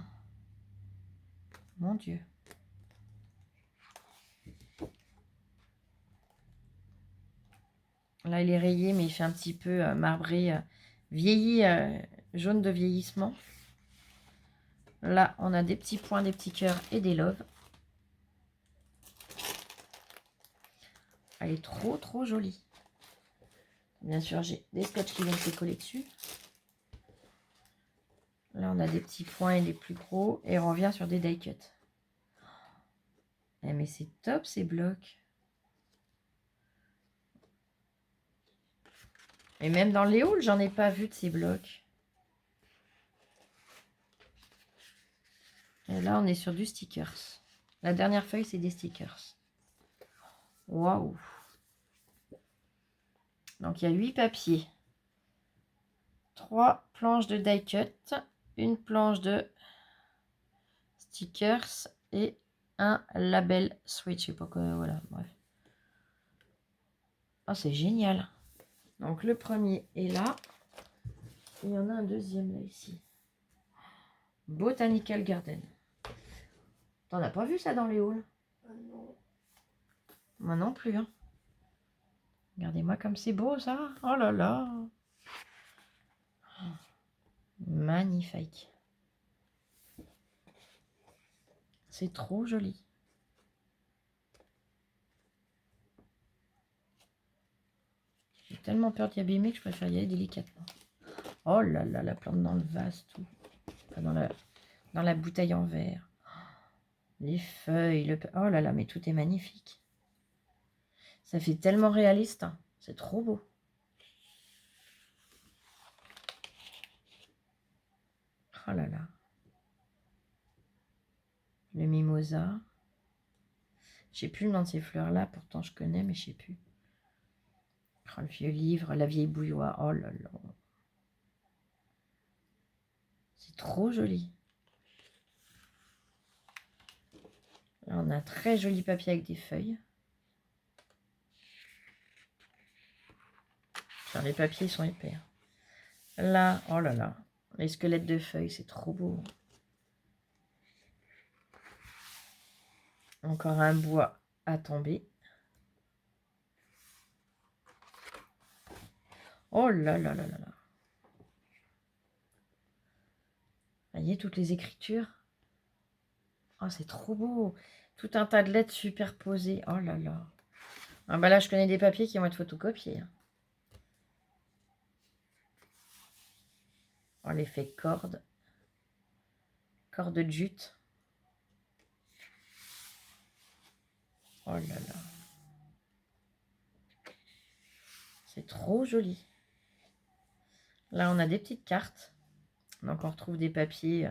mon Dieu. Là, il est rayé, mais il fait un petit peu marbré, vieilli, jaune de vieillissement. Là, on a des petits points, des petits cœurs et des loves. Elle est trop, trop jolie. Bien sûr, j'ai des scotch qui viennent se coller dessus. Là, on a des petits points et des plus gros. Et on revient sur des die cuts. Eh, mais c'est top, ces blocs. Et même dans les hauls, j'en ai pas vu de ces blocs. Et là, on est sur du stickers. La dernière feuille, c'est des stickers. Waouh! Donc, il y a 8 papiers. 3 planches de die cut. Une planche de stickers. Et un label switch. Je sais pas quoi. Voilà, bref. Oh, c'est génial. Donc, le premier est là. Il y en a un deuxième là, ici. Botanical Garden. T'en as pas vu ça dans les halls? Non. Moi non plus. Hein. Regardez-moi comme c'est beau ça. Oh là là. Magnifique. C'est trop joli. J'ai tellement peur d'y abîmer que je préfère y aller délicatement. Oh là là, la plante dans le vase, tout. Enfin, dans la bouteille en verre. Les feuilles, oh là là, mais tout est magnifique. Ça fait tellement réaliste. Hein. C'est trop beau. Oh là là. Le mimosa. Je sais plus le nom de ces fleurs-là. Pourtant, je connais, mais je sais plus. Oh, le vieux livre, la vieille bouilloire. Oh là là. C'est trop joli. Là, on a un très joli papier avec des feuilles. Enfin, les papiers sont épais. Là, oh là là. Les squelettes de feuilles, c'est trop beau. Encore un bois à tomber. Oh là là là là là. Vous voyez toutes les écritures. Oh, c'est trop beau. Tout un tas de lettres superposées. Oh là là. Ah bah là, je connais des papiers qui vont être photocopiés. Hein. Oh, l'effet corde. Corde de jute. Oh là là. C'est trop joli. Là, on a des petites cartes. Donc, on retrouve des papiers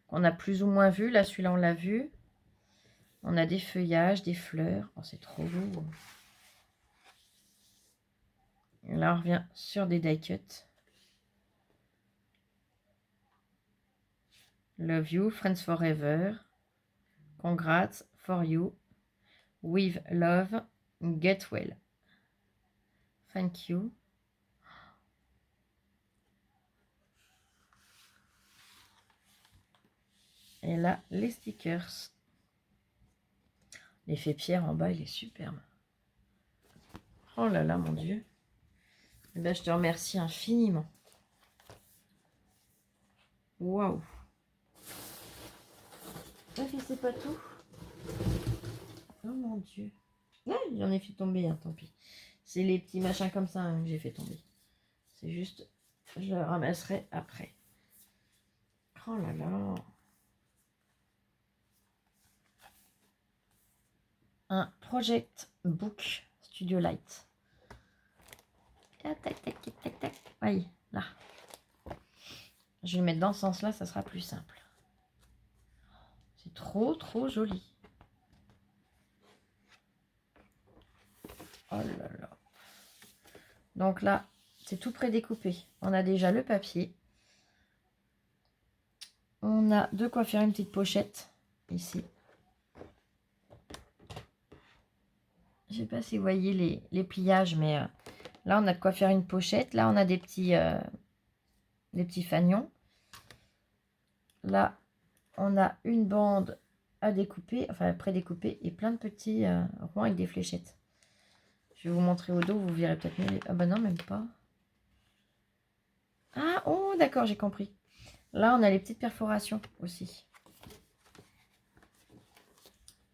qu'on a plus ou moins vus. Là, celui-là, on l'a vu. On a des feuillages, des fleurs. Oh, c'est trop beau. Et là, on revient sur des die cuts. Love you, friends forever. Congrats for you. With love, get well. Thank you. Et là, les stickers. L'effet pierre en bas, il est superbe. Oh là là, mon Dieu. Eh ben, je te remercie infiniment. Waouh. C'est pas tout. Oh mon Dieu. Ah, j'en ai fait tomber, hein, tant pis. C'est les petits machins comme ça hein, que j'ai fait tomber. C'est juste, je le ramasserai après. Oh là là. Un Project Book Studio Light. Tac, tac, tac, tac, tac. Oui, là. Je vais le mettre dans ce sens-là, ça sera plus simple. C'est trop, trop joli. Oh là là. Donc là, c'est tout prédécoupé. On a déjà le papier. On a de quoi faire une petite pochette. ici. Je sais pas si vous voyez les pliages, mais là, on a de quoi faire une pochette. Là, on a des petits fanions. Là, on a une bande à découper, enfin pré-découper, et plein de petits ronds avec des fléchettes. Je vais vous montrer au dos, vous verrez peut-être mieux. Ah bah non, même pas. Ah, oh, d'accord, j'ai compris. Là, on a les petites perforations aussi.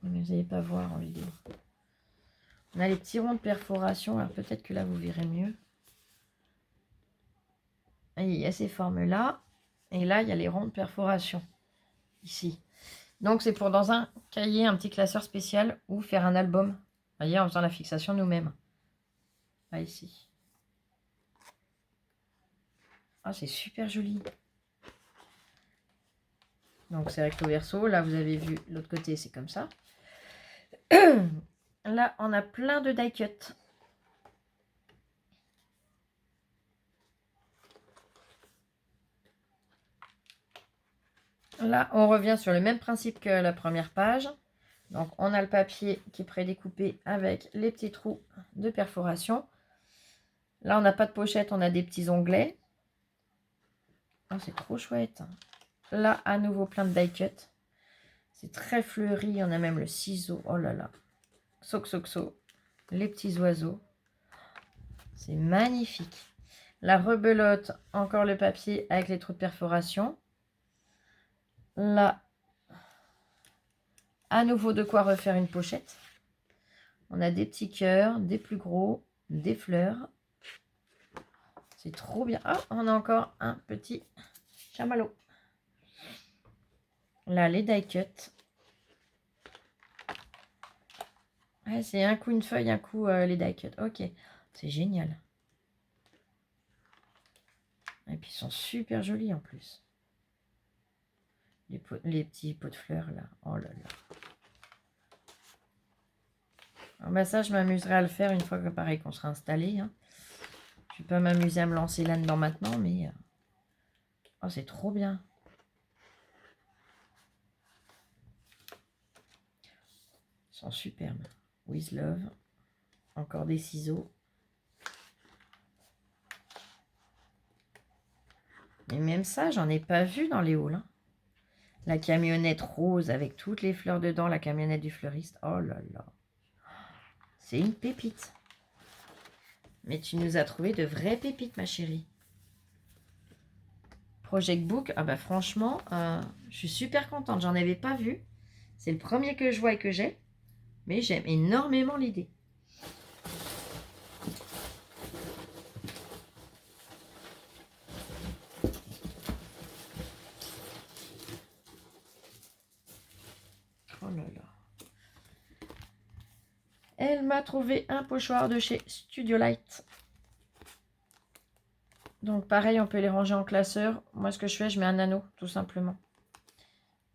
Mais vous n'allez pas voir en vidéo. On a les petits ronds de perforation. Alors peut-être que là, vous verrez mieux. Et il y a ces formes-là. Et là, il y a les ronds de perforation. Ici. Donc, c'est pour dans un cahier, un petit classeur spécial ou faire un album. Vous voyez, en faisant la fixation nous-mêmes. Là, ici. Ah, c'est super joli. Donc, c'est recto verso. Là, vous avez vu, l'autre côté, c'est comme ça. Là, on a plein de die cut. Là, on revient sur le même principe que la première page. Donc, on a le papier qui est prédécoupé avec les petits trous de perforation. Là, on n'a pas de pochette, on a des petits onglets. Oh, c'est trop chouette. Là, à nouveau, plein de die cut. C'est très fleuri. On a même le ciseau. Oh là là. Xoxoxo. Les petits oiseaux. C'est magnifique. La rebelote, encore le papier avec les trous de perforation. Là, à nouveau de quoi refaire une pochette. On a des petits cœurs, des plus gros, des fleurs. C'est trop bien. Ah, on a encore un petit chamallow. Là, les die cut. Ah, c'est un coup une feuille, un coup les die cut. Ok, c'est génial. Et puis, ils sont super jolis en plus. Les petits pots de fleurs, là. Oh là là. Alors, bah, ça, je m'amuserai à le faire une fois que, pareil, qu'on sera installé. Hein. Je vais pas m'amuser à me lancer là-dedans maintenant, mais... Oh, c'est trop bien. Ils sont superbes. With Love. Encore des ciseaux. Mais même ça, j'en ai pas vu dans les hauls. Hein. La camionnette rose avec toutes les fleurs dedans, la camionnette du fleuriste. Oh là là. C'est une pépite. Mais tu nous as trouvé de vraies pépites, ma chérie. Project Book, ah bah franchement, je suis super contente. J'en avais pas vu. C'est le premier que je vois et que j'ai. Mais j'aime énormément l'idée. Oh là là. Elle m'a trouvé un pochoir de chez Studio Light. Donc pareil, on peut les ranger en classeur. Moi, ce que je fais, je mets un anneau, tout simplement.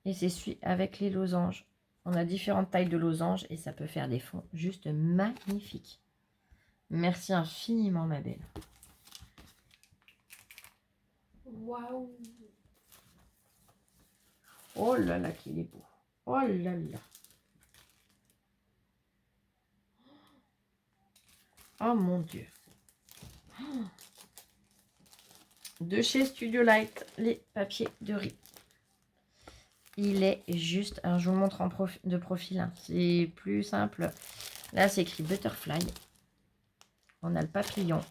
Et c'est celui avec les losanges. On a différentes tailles de losanges et ça peut faire des fonds juste magnifiques. Merci infiniment, ma belle. Waouh. Oh là là, qu'il est beau. Oh là là. Oh mon Dieu. De chez Studio Light, les papiers de riz. Il est juste... Alors, je vous montre de profil. Hein. C'est plus simple. Là, c'est écrit Butterfly. On a le papillon.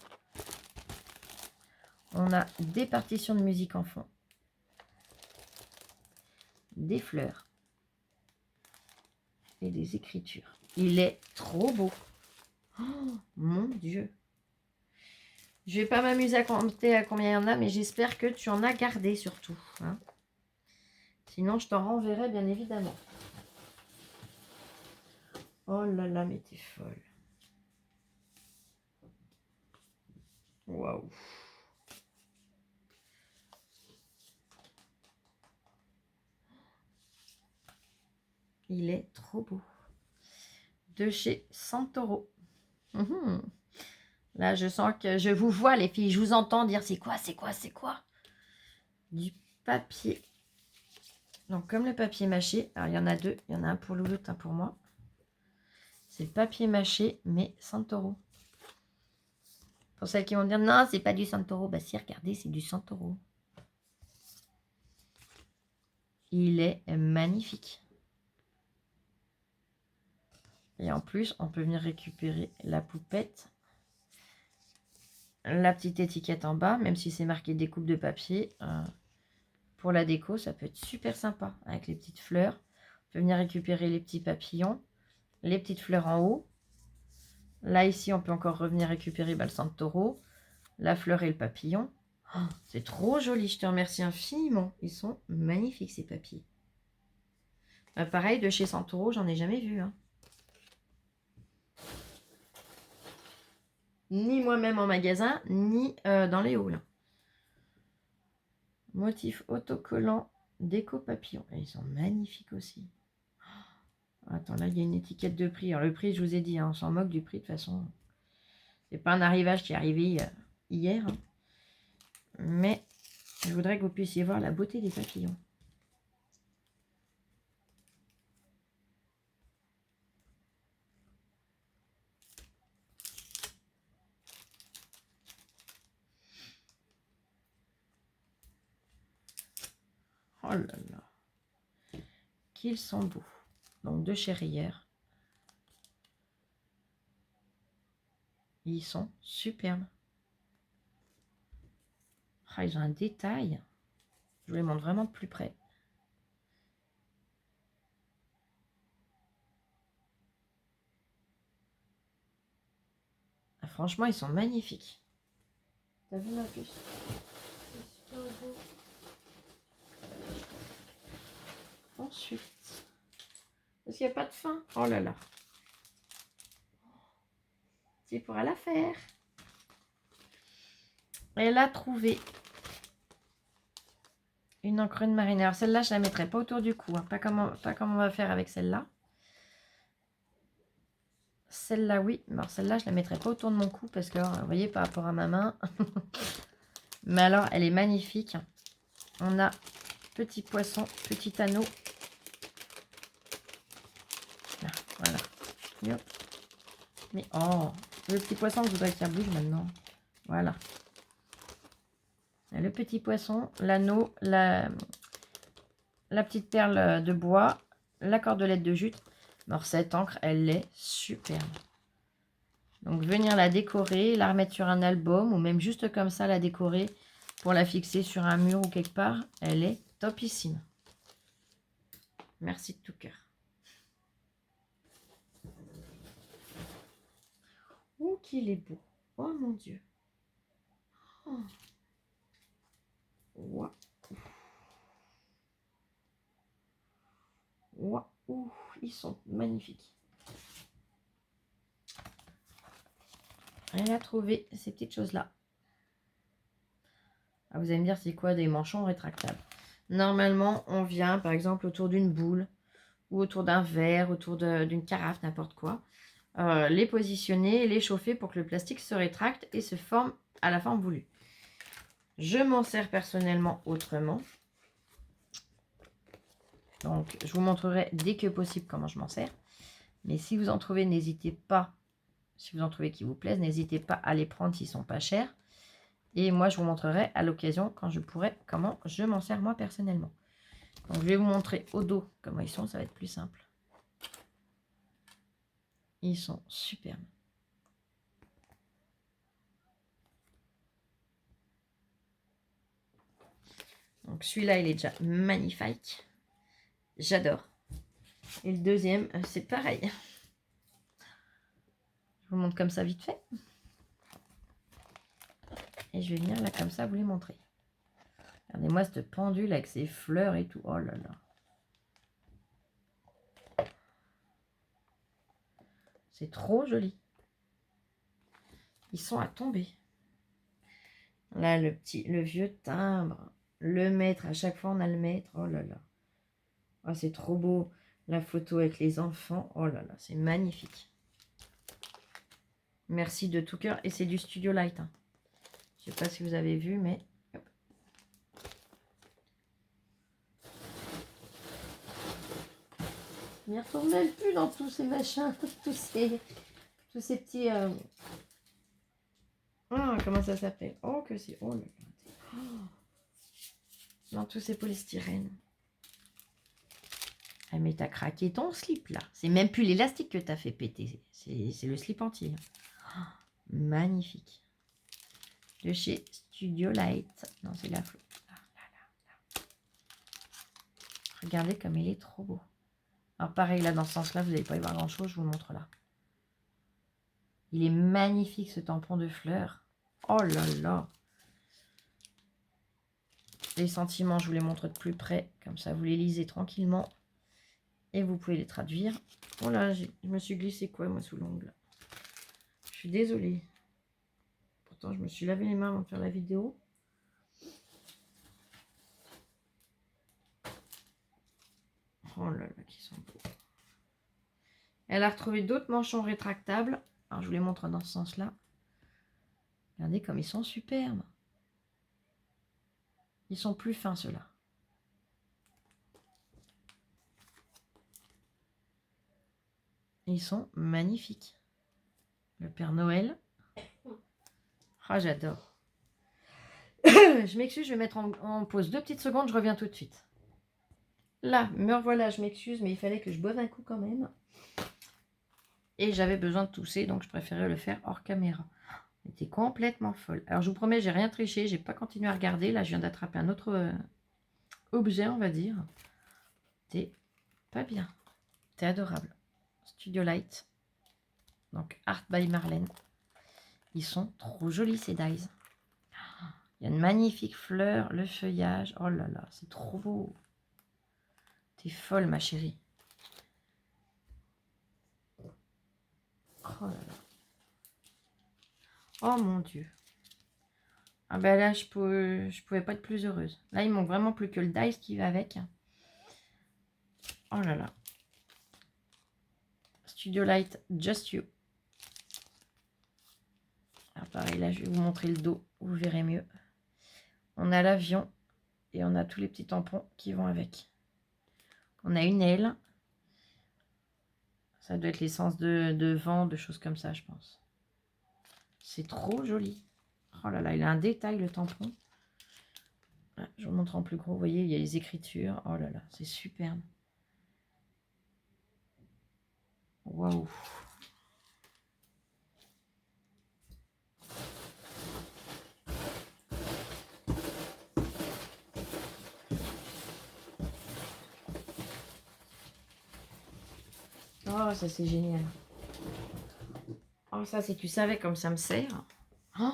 On a des partitions de musique en fond. Des fleurs. Et des écritures. Il est trop beau. Oh, mon Dieu. Je vais pas m'amuser à compter à combien il y en a, mais j'espère que tu en as gardé surtout. Hein. Sinon, je t'en renverrai bien évidemment. Oh là là, mais t'es folle. Waouh. Il est trop beau. De chez Santoro. Là, je sens que je vous vois, les filles. Je vous entends dire c'est quoi, c'est quoi, c'est quoi. Du papier. Donc, comme le papier mâché, alors il y en a deux. Il y en a un pour Louloute, un pour moi. C'est le papier mâché, mais Santoro. Pour celles qui vont me dire, non, c'est pas du Santoro. Bah si, regardez, c'est du Santoro. Il est magnifique. Et en plus, on peut venir récupérer la poupette. La petite étiquette en bas, même si c'est marqué découpe de papier. Pour la déco, ça peut être super sympa. Avec les petites fleurs. On peut venir récupérer les petits papillons. Les petites fleurs en haut. Là, ici, on peut encore revenir récupérer le Santoro. La fleur et le papillon. Oh, c'est trop joli, je te remercie infiniment. Ils sont magnifiques, ces papiers. Pareil, de chez Santoro, j'en ai jamais vu. Hein. Ni moi-même en magasin, ni dans les halls. Motif autocollant, déco papillon. Et ils sont magnifiques aussi. Oh, attends, là, il y a une étiquette de prix. Alors, le prix, je vous ai dit, hein, on s'en moque du prix de toute façon. C'est pas un arrivage qui est arrivé hier. Hein. Mais je voudrais que vous puissiez voir la beauté des papillons. Oh là là. Qu'ils sont beaux. Donc de chez Rier. Ils sont superbes. Ah, ils ont un détail. Je vous les montre vraiment de plus près. Ah, franchement, ils sont magnifiques. T'as vu ma puce? C'est super beau. Ensuite. Parce qu'il n'y a pas de fin. Oh là là. Tu pourras la faire. Elle a trouvé une encre de marine. Alors celle-là, je la mettrai pas autour du cou. Hein. Pas comme on va faire avec celle-là. Celle-là, oui. Alors celle-là, je la mettrai pas autour de mon cou parce que, vous voyez, par rapport à ma main. Mais alors, elle est magnifique. On a petit poisson, petit anneau. Là, voilà. Et hop. Mais oh, le petit poisson, je voudrais qu'il bouge maintenant. Voilà. Le petit poisson, l'anneau, la petite perle de bois, la cordelette de jute. Alors cette encre, elle est superbe. Donc venir la décorer, la remettre sur un album ou même juste comme ça la décorer pour la fixer sur un mur ou quelque part, elle est topissime. Merci de tout cœur. Oh qu'il est beau. Oh mon Dieu. Oh. Wow. Wow. Ils sont magnifiques. Elle a trouvé ces petites choses-là. Ah, vous allez me dire, c'est quoi des manchons rétractables? Normalement, on vient, par exemple, autour d'une boule ou autour d'un verre, autour d'une carafe, n'importe quoi. Les positionner, les chauffer pour que le plastique se rétracte et se forme à la forme voulue. Je m'en sers personnellement autrement. Donc, je vous montrerai dès que possible comment je m'en sers. Mais si vous en trouvez, n'hésitez pas. Si vous en trouvez qui vous plaisent, n'hésitez pas à les prendre s'ils ne sont pas chers. Et moi, je vous montrerai à l'occasion, quand je pourrai, comment je m'en sers moi personnellement. Donc, je vais vous montrer au dos comment ils sont. Ça va être plus simple. Ils sont superbes. Donc, celui-là, il est déjà magnifique. J'adore. Et le deuxième, c'est pareil. Je vous montre comme ça vite fait. Et je vais venir là comme ça vous les montrer. Regardez-moi cette pendule avec ses fleurs et tout. Oh là là. C'est trop joli. Ils sont à tomber. Là, le vieux timbre. Le maître, à chaque fois on a le maître. Oh là là. Oh, c'est trop beau. La photo avec les enfants. Oh là là, c'est magnifique. Merci de tout cœur. Et c'est du Studio Light. Hein. Je ne sais pas si vous avez vu, mais... Hop. m'y retourne même plus dans tous ces machins, tous ces petits... Ah, comment ça s'appelle? Oh, que c'est... Oh là là. Oh. Dans tous ces polystyrènes. Ah, mais t'as craqué ton slip, là. C'est même plus l'élastique que t'as fait péter. C'est le slip entier. Oh, magnifique. De chez Studio Light. Non, c'est la fleur. Là, là, là. Regardez comme il est trop beau. Alors pareil, là, dans ce sens-là, vous n'allez pas y voir grand-chose. Je vous le montre là. Il est magnifique, ce tampon de fleurs. Oh là là. Les sentiments, je vous les montre de plus près. Comme ça, vous les lisez tranquillement. Et vous pouvez les traduire. Oh là, je me suis glissé quoi, moi, sous l'ongle. Je suis désolée. Pourtant, je me suis lavé les mains avant de faire la vidéo. Oh là là, qui sont beaux. Elle a retrouvé d'autres manchons rétractables. Alors, je vous les montre dans ce sens-là. Regardez comme ils sont superbes. Ils sont plus fins, ceux-là. Ils sont magnifiques. Le Père Noël. Ah, j'adore. Je m'excuse, je vais mettre en pause 2 petites secondes, je reviens tout de suite. Là, me revoilà, je m'excuse, mais il fallait que je boive un coup quand même. Et j'avais besoin de tousser, donc je préférais le faire hors caméra. J'étais complètement folle. Alors, je vous promets, j'ai rien triché, j'ai pas continué à regarder. Là, je viens d'attraper un autre objet, on va dire. T'es pas bien. T'es adorable. Studio Light. Donc, Art by Marlène. Ils sont trop jolis, ces dies. Il y a une magnifique fleur, le feuillage. Oh là là, c'est trop beau. T'es folle, ma chérie. Oh là là. Oh mon Dieu. Ah ben là, je pouvais pas être plus heureuse. Là, il manque vraiment plus que le dice qui va avec. Oh là là. Studio Light, Just You. Alors pareil, là, je vais vous montrer le dos. Vous verrez mieux. On a l'avion et on a tous les petits tampons qui vont avec. On a une aile. Ça doit être l'essence de vent, de choses comme ça, je pense. C'est trop joli. Oh là là, il a un détail, le tampon. Ah, je vous montre en plus gros. Vous voyez, il y a les écritures. Oh là là, c'est superbe. Waouh. Oh, ça c'est génial. Oh, ça, si tu savais comme ça me sert. Oh.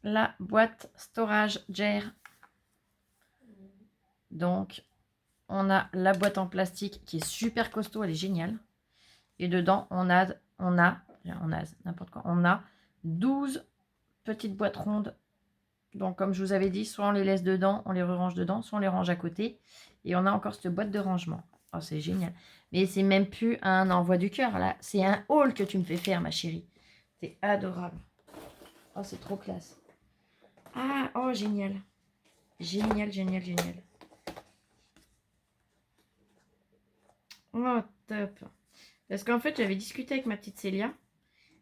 La boîte Storage Jar. Donc, on a la boîte en plastique qui est super costaud, elle est géniale. Et dedans, on a n'importe quoi. On a 12 petites boîtes rondes. Donc, comme je vous avais dit, soit on les laisse dedans, on les range dedans, soit on les range à côté. Et on a encore cette boîte de rangement. Oh, c'est génial. Mais c'est même plus un envoi du cœur, là. C'est un haul que tu me fais faire, ma chérie. C'est adorable. Oh, c'est trop classe. Ah, oh, génial. Génial, génial, génial. Oh, top. Parce qu'en fait, j'avais discuté avec ma petite Célia.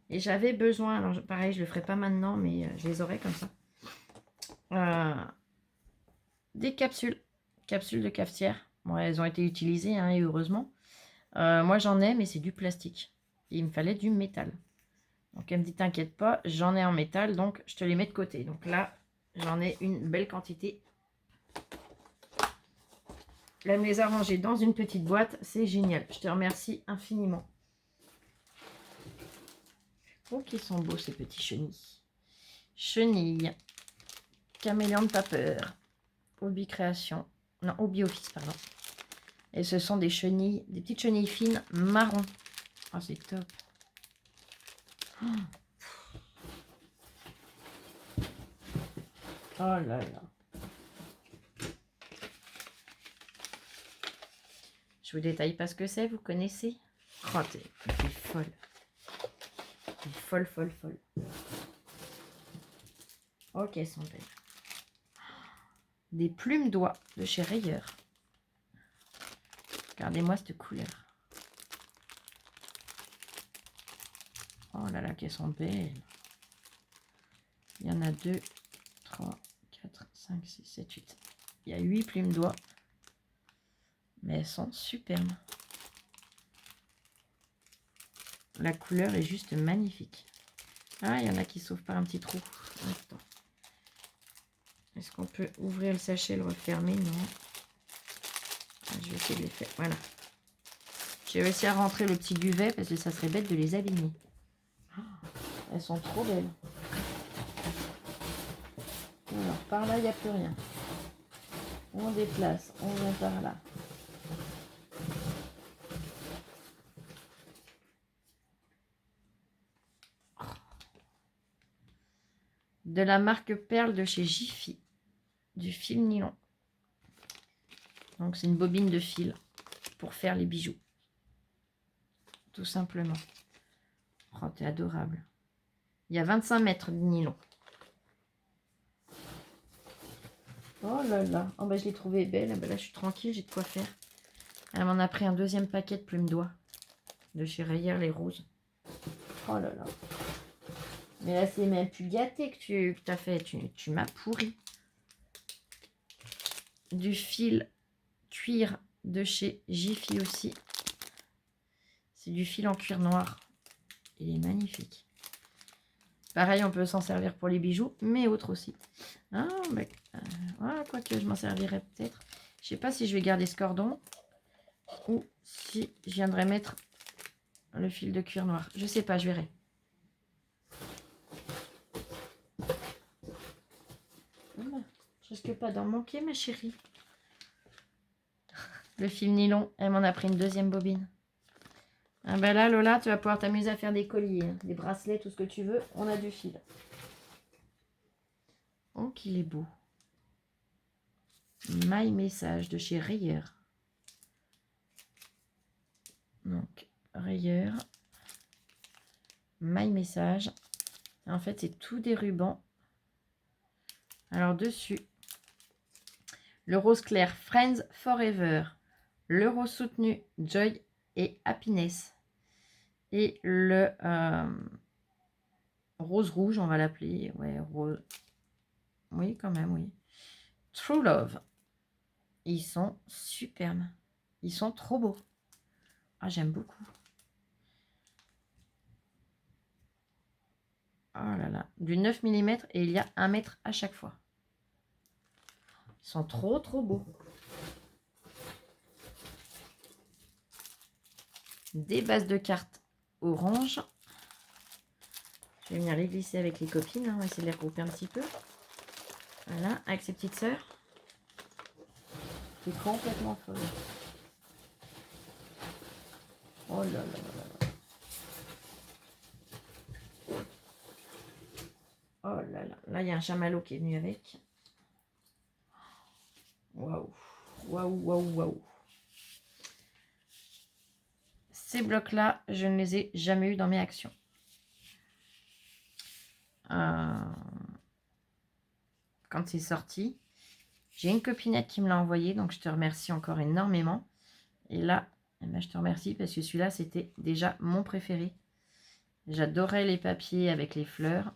Et j'avais besoin, alors pareil, je le ferai pas maintenant, mais je les aurai comme ça. Des capsules. Capsules de cafetière. Bon, elles ont été utilisées, hein, et heureusement. Moi, j'en ai, mais c'est du plastique. Et il me fallait du métal. Donc, elle me dit, t'inquiète pas, j'en ai en métal, donc je te les mets de côté. Donc là, j'en ai une belle quantité. Elle me les a rangées dans une petite boîte. C'est génial. Je te remercie infiniment. Oh, qu'ils sont beaux, ces petits chenilles. Chenilles. Caméléon Paper. Hobby Création. Non, Hobby Office, pardon. Et ce sont des chenilles, des petites chenilles fines marron. Oh, c'est top. Oh. Oh là là. Je vous détaille pas ce que c'est, vous connaissez? Oh, t'es folle. T'es folle, folle, folle. Ok, elles sont belles. Des plumes d'oie de chez Rayer. Regardez-moi cette couleur. Oh là là, qu'elles sont belles. Il y en a 2, 3, 4, 5, 6, 7, 8. Il y a 8 plumes d'oie. Mais elles sont superbes. La couleur est juste magnifique. Ah, il y en a qui sauvent par un petit trou. Attends. Est-ce qu'on peut ouvrir le sachet et le refermer? Non. Ah, je vais essayer de les faire. Voilà. J'ai réussi à rentrer le petit duvet parce que ça serait bête de les abîmer. Oh, elles sont trop belles. Alors, par là, il n'y a plus rien. On déplace. On vient par là. De la marque Perle de chez Jiffy. Du fil nylon. Donc, c'est une bobine de fil pour faire les bijoux. Tout simplement. Oh, t'es adorable. Il y a 25 mètres de nylon. Oh là là. Oh bah, je l'ai trouvée belle. Ah bah là, je suis tranquille, j'ai de quoi faire. Elle m'en a pris un deuxième paquet de plumes d'oie. De chez Rayer, les roses. Oh là là. Mais là, c'est même plus gâté que tu as fait. Tu m'as pourri. Du fil cuir de chez Jiffy aussi. C'est du fil en cuir noir. Il est magnifique. Pareil, on peut s'en servir pour les bijoux, mais autres aussi. Ah, mais, quoique je m'en servirai peut-être. Je sais pas si je vais garder ce cordon ou si je viendrai mettre le fil de cuir noir. Je sais pas, je verrai. Je risque pas d'en manquer, ma chérie. Le fil nylon, elle m'en a pris une deuxième bobine. Ah ben là, Lola, tu vas pouvoir t'amuser à faire des colliers, hein, des bracelets, tout ce que tu veux. On a du fil. Oh, qu'il est beau. My Message de chez Rayer. Donc, Rayer. My Message. En fait, c'est tout des rubans. Alors, dessus, le rose clair Friends Forever. Le rose soutenu Joy et Happiness. Et le rose rouge, on va l'appeler. Ouais, rose. Oui, quand même, oui. True Love. Ils sont superbes. Ils sont trop beaux. Ah, j'aime beaucoup. Oh là là. Du 9 mm et il y a 1 mètre à chaque fois. Ils sont trop, trop beaux. Des bases de cartes orange. Je vais venir les glisser avec les copines. On va essayer de les regrouper un petit peu. Voilà, avec ses petites sœurs. C'est complètement folle. Oh là là là là. Oh là là. Là, il y a un chamallow qui est venu avec. Waouh. Waouh, waouh, waouh. Ces blocs-là, je ne les ai jamais eus dans mes actions. Quand c'est sorti, j'ai une copinette qui me l'a envoyé, donc je te remercie encore énormément. Et là, eh ben, je te remercie parce que celui-là, c'était déjà mon préféré. J'adorais les papiers avec les fleurs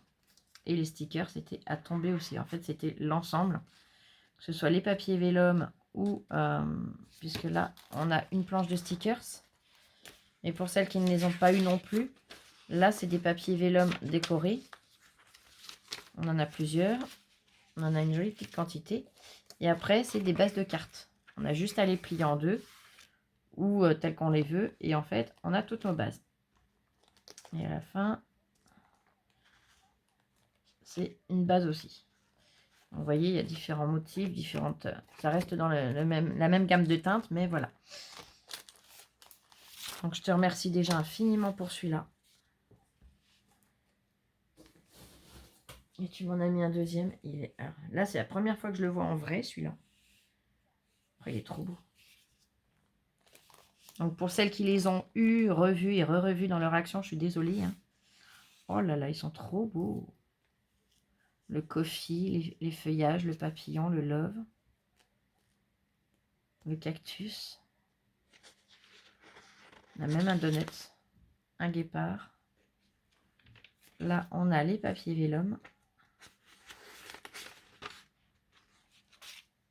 et les stickers, c'était à tomber aussi. En fait, c'était l'ensemble, que ce soit les papiers vélum ou, puisque là, on a une planche de stickers. Et pour celles qui ne les ont pas eu non plus, là, c'est des papiers vélum décorés. On en a plusieurs. On en a une jolie petite quantité. Et après, c'est des bases de cartes. On a juste à les plier en deux ou telles qu'on les veut. Et en fait, on a toutes nos bases. Et à la fin, c'est une base aussi. Vous voyez, il y a différents motifs, différentes. Ça reste dans la même gamme de teintes, mais voilà. Donc, je te remercie déjà infiniment pour celui-là. Et tu m'en as mis un deuxième. Alors, là, c'est la première fois que je le vois en vrai, celui-là. Il est trop beau. Donc, pour celles qui les ont eus, revus et re-revus dans leur action, je suis désolée. Hein. Oh là là, ils sont trop beaux. Le coffee, les feuillages, le papillon, le love, le cactus. On a même un donut, un guépard. Là, on a les papiers vélum.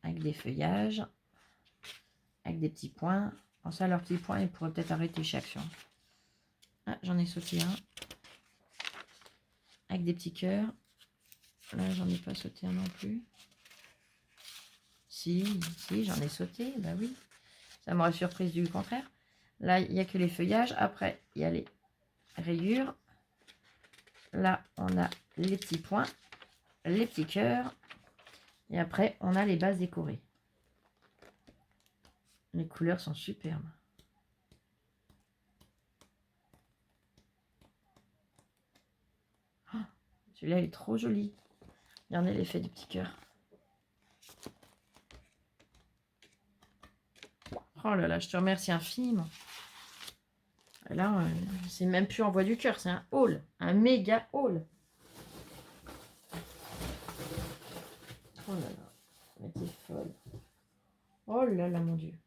Avec des feuillages. Avec des petits points. En ça, leurs petits points, ils pourraient peut-être arrêter chaque action. Ah, j'en ai sauté un. Avec des petits cœurs. Là, j'en ai pas sauté un non plus. Si, j'en ai sauté. Bah oui. Ça m'aurait surprise du contraire. Là, il n'y a que les feuillages. Après, il y a les rayures. Là, on a les petits points. Les petits cœurs. Et après, on a les bases décorées. Les couleurs sont superbes. Oh, celui-là, il est trop joli. Regardez l'effet du petit cœur. Oh là là, je te remercie infiniment. Là, c'est même plus en bois du cœur, c'est un haul. Un méga haul. Oh là là, mais t'es folle. Oh là là, mon Dieu.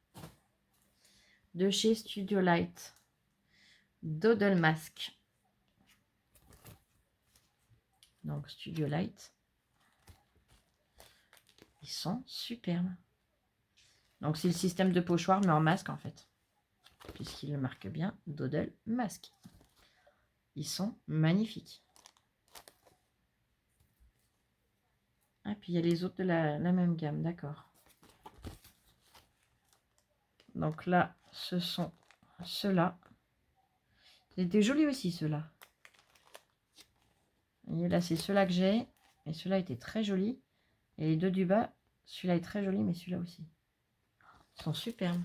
De chez Studio Light. Doodle Mask. Donc, Studio Light. Ils sont superbes. Donc, c'est le système de pochoir, mais en masque, en fait. Puisqu'il le marque bien, Doodle Mask. Ils sont magnifiques. Ah, puis il y a les autres de la même gamme, d'accord. Donc là, ce sont ceux-là. Ils étaient jolis aussi, ceux-là. Et là, c'est ceux-là que j'ai. Et ceux-là étaient très jolis. Et les deux du bas, celui-là est très joli, mais celui-là aussi. Ils sont superbes.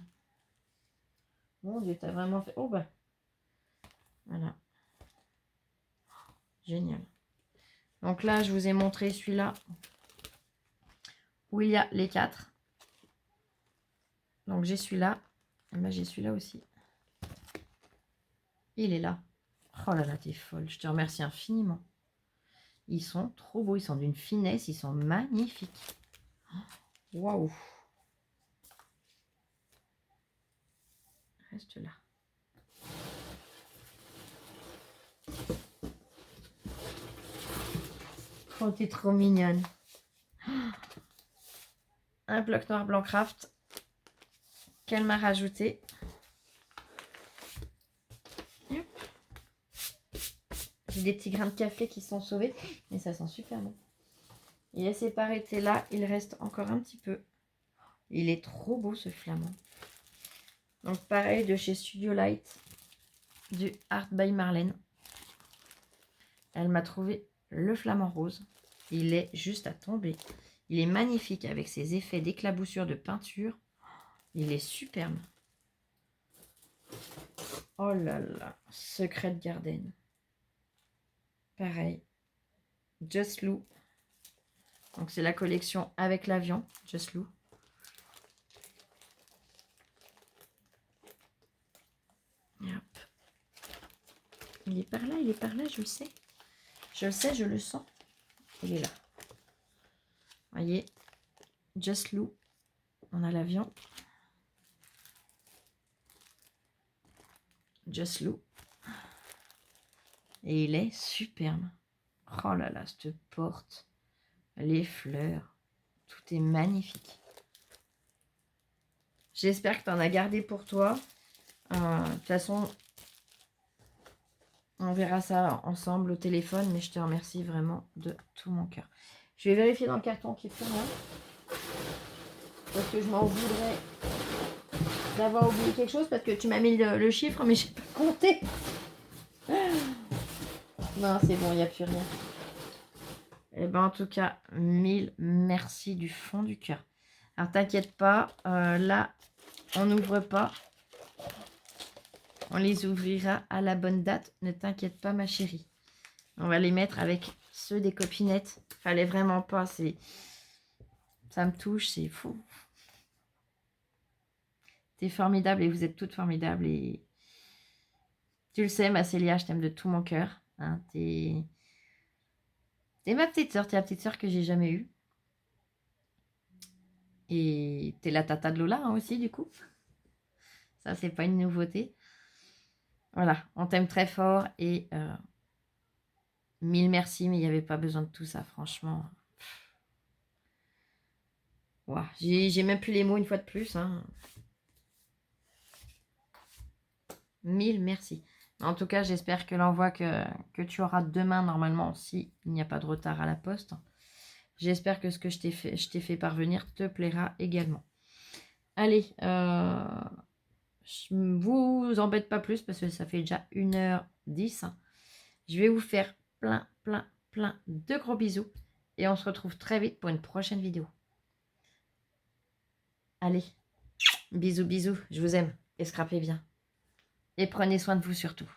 Mon Dieu, t'as vraiment fait... Oh, bah. Voilà. Génial. Donc là, je vous ai montré celui-là. Où il y a les 4. Donc j'ai celui-là. Et là, j'ai celui-là aussi. Il est là. Oh là là, t'es folle. Je te remercie infiniment. Ils sont trop beaux. Ils sont d'une finesse. Ils sont magnifiques. Waouh. Reste là. Oh, t'es trop mignonne. Un bloc noir blanc craft qu'elle m'a rajouté. J'ai des petits grains de café qui sont sauvés. Mais ça sent super bon. Il a séparé là. Il reste encore un petit peu. Il est trop beau ce flamand. Donc pareil de chez Studio Light. Du Art by Marlène. Elle m'a trouvé le flamant rose. Il est juste à tomber. Il est magnifique avec ses effets d'éclaboussure de peinture. Il est superbe. Oh là là. Secret Garden. Pareil. Just Lou. Donc c'est la collection avec l'avion. Just Lou. Et hop. Il est par là, je le sais. Je le sais, je le sens. Il est là. Voyez. Just Lou. On a l'avion. Just Lou. Et il est superbe. Oh là là, cette porte. Les fleurs. Tout est magnifique. J'espère que tu en as gardé pour toi. De toute façon, on verra ça ensemble au téléphone. Mais je te remercie vraiment de tout mon cœur. Je vais vérifier dans le carton qu'il n'y a plus rien. Parce que je m'en voudrais d'avoir oublié quelque chose. Parce que tu m'as mis le chiffre, mais je n'ai pas compté. Non, c'est bon, il n'y a plus rien. Et ben en tout cas, 1000 merci du fond du cœur. Alors t'inquiète pas, là, on n'ouvre pas. On les ouvrira à la bonne date. Ne t'inquiète pas, ma chérie. On va les mettre avec ceux des copinettes. Fallait vraiment pas. Ça me touche, c'est fou. T'es formidable et vous êtes toutes formidables. Et tu le sais, ma Célia, je t'aime de tout mon cœur. Hein, t'es ma petite soeur. T'es la petite soeur que j'ai jamais eue. Et t'es la tata de Lola hein, aussi, du coup. Ça, c'est pas une nouveauté. Voilà, on t'aime très fort et mille merci, mais il n'y avait pas besoin de tout ça, franchement. Ouah, j'ai même plus les mots une fois de plus. Hein. Mille merci. En tout cas, j'espère que l'envoi que tu auras demain, normalement, s'il n'y a pas de retard à la poste, j'espère que ce que je t'ai fait parvenir te plaira également. Allez, je ne vous embête pas plus parce que ça fait déjà 1h10. Je vais vous faire plein de gros bisous. Et on se retrouve très vite pour une prochaine vidéo. Allez, bisous, je vous aime. Et scrapez bien. Et prenez soin de vous surtout.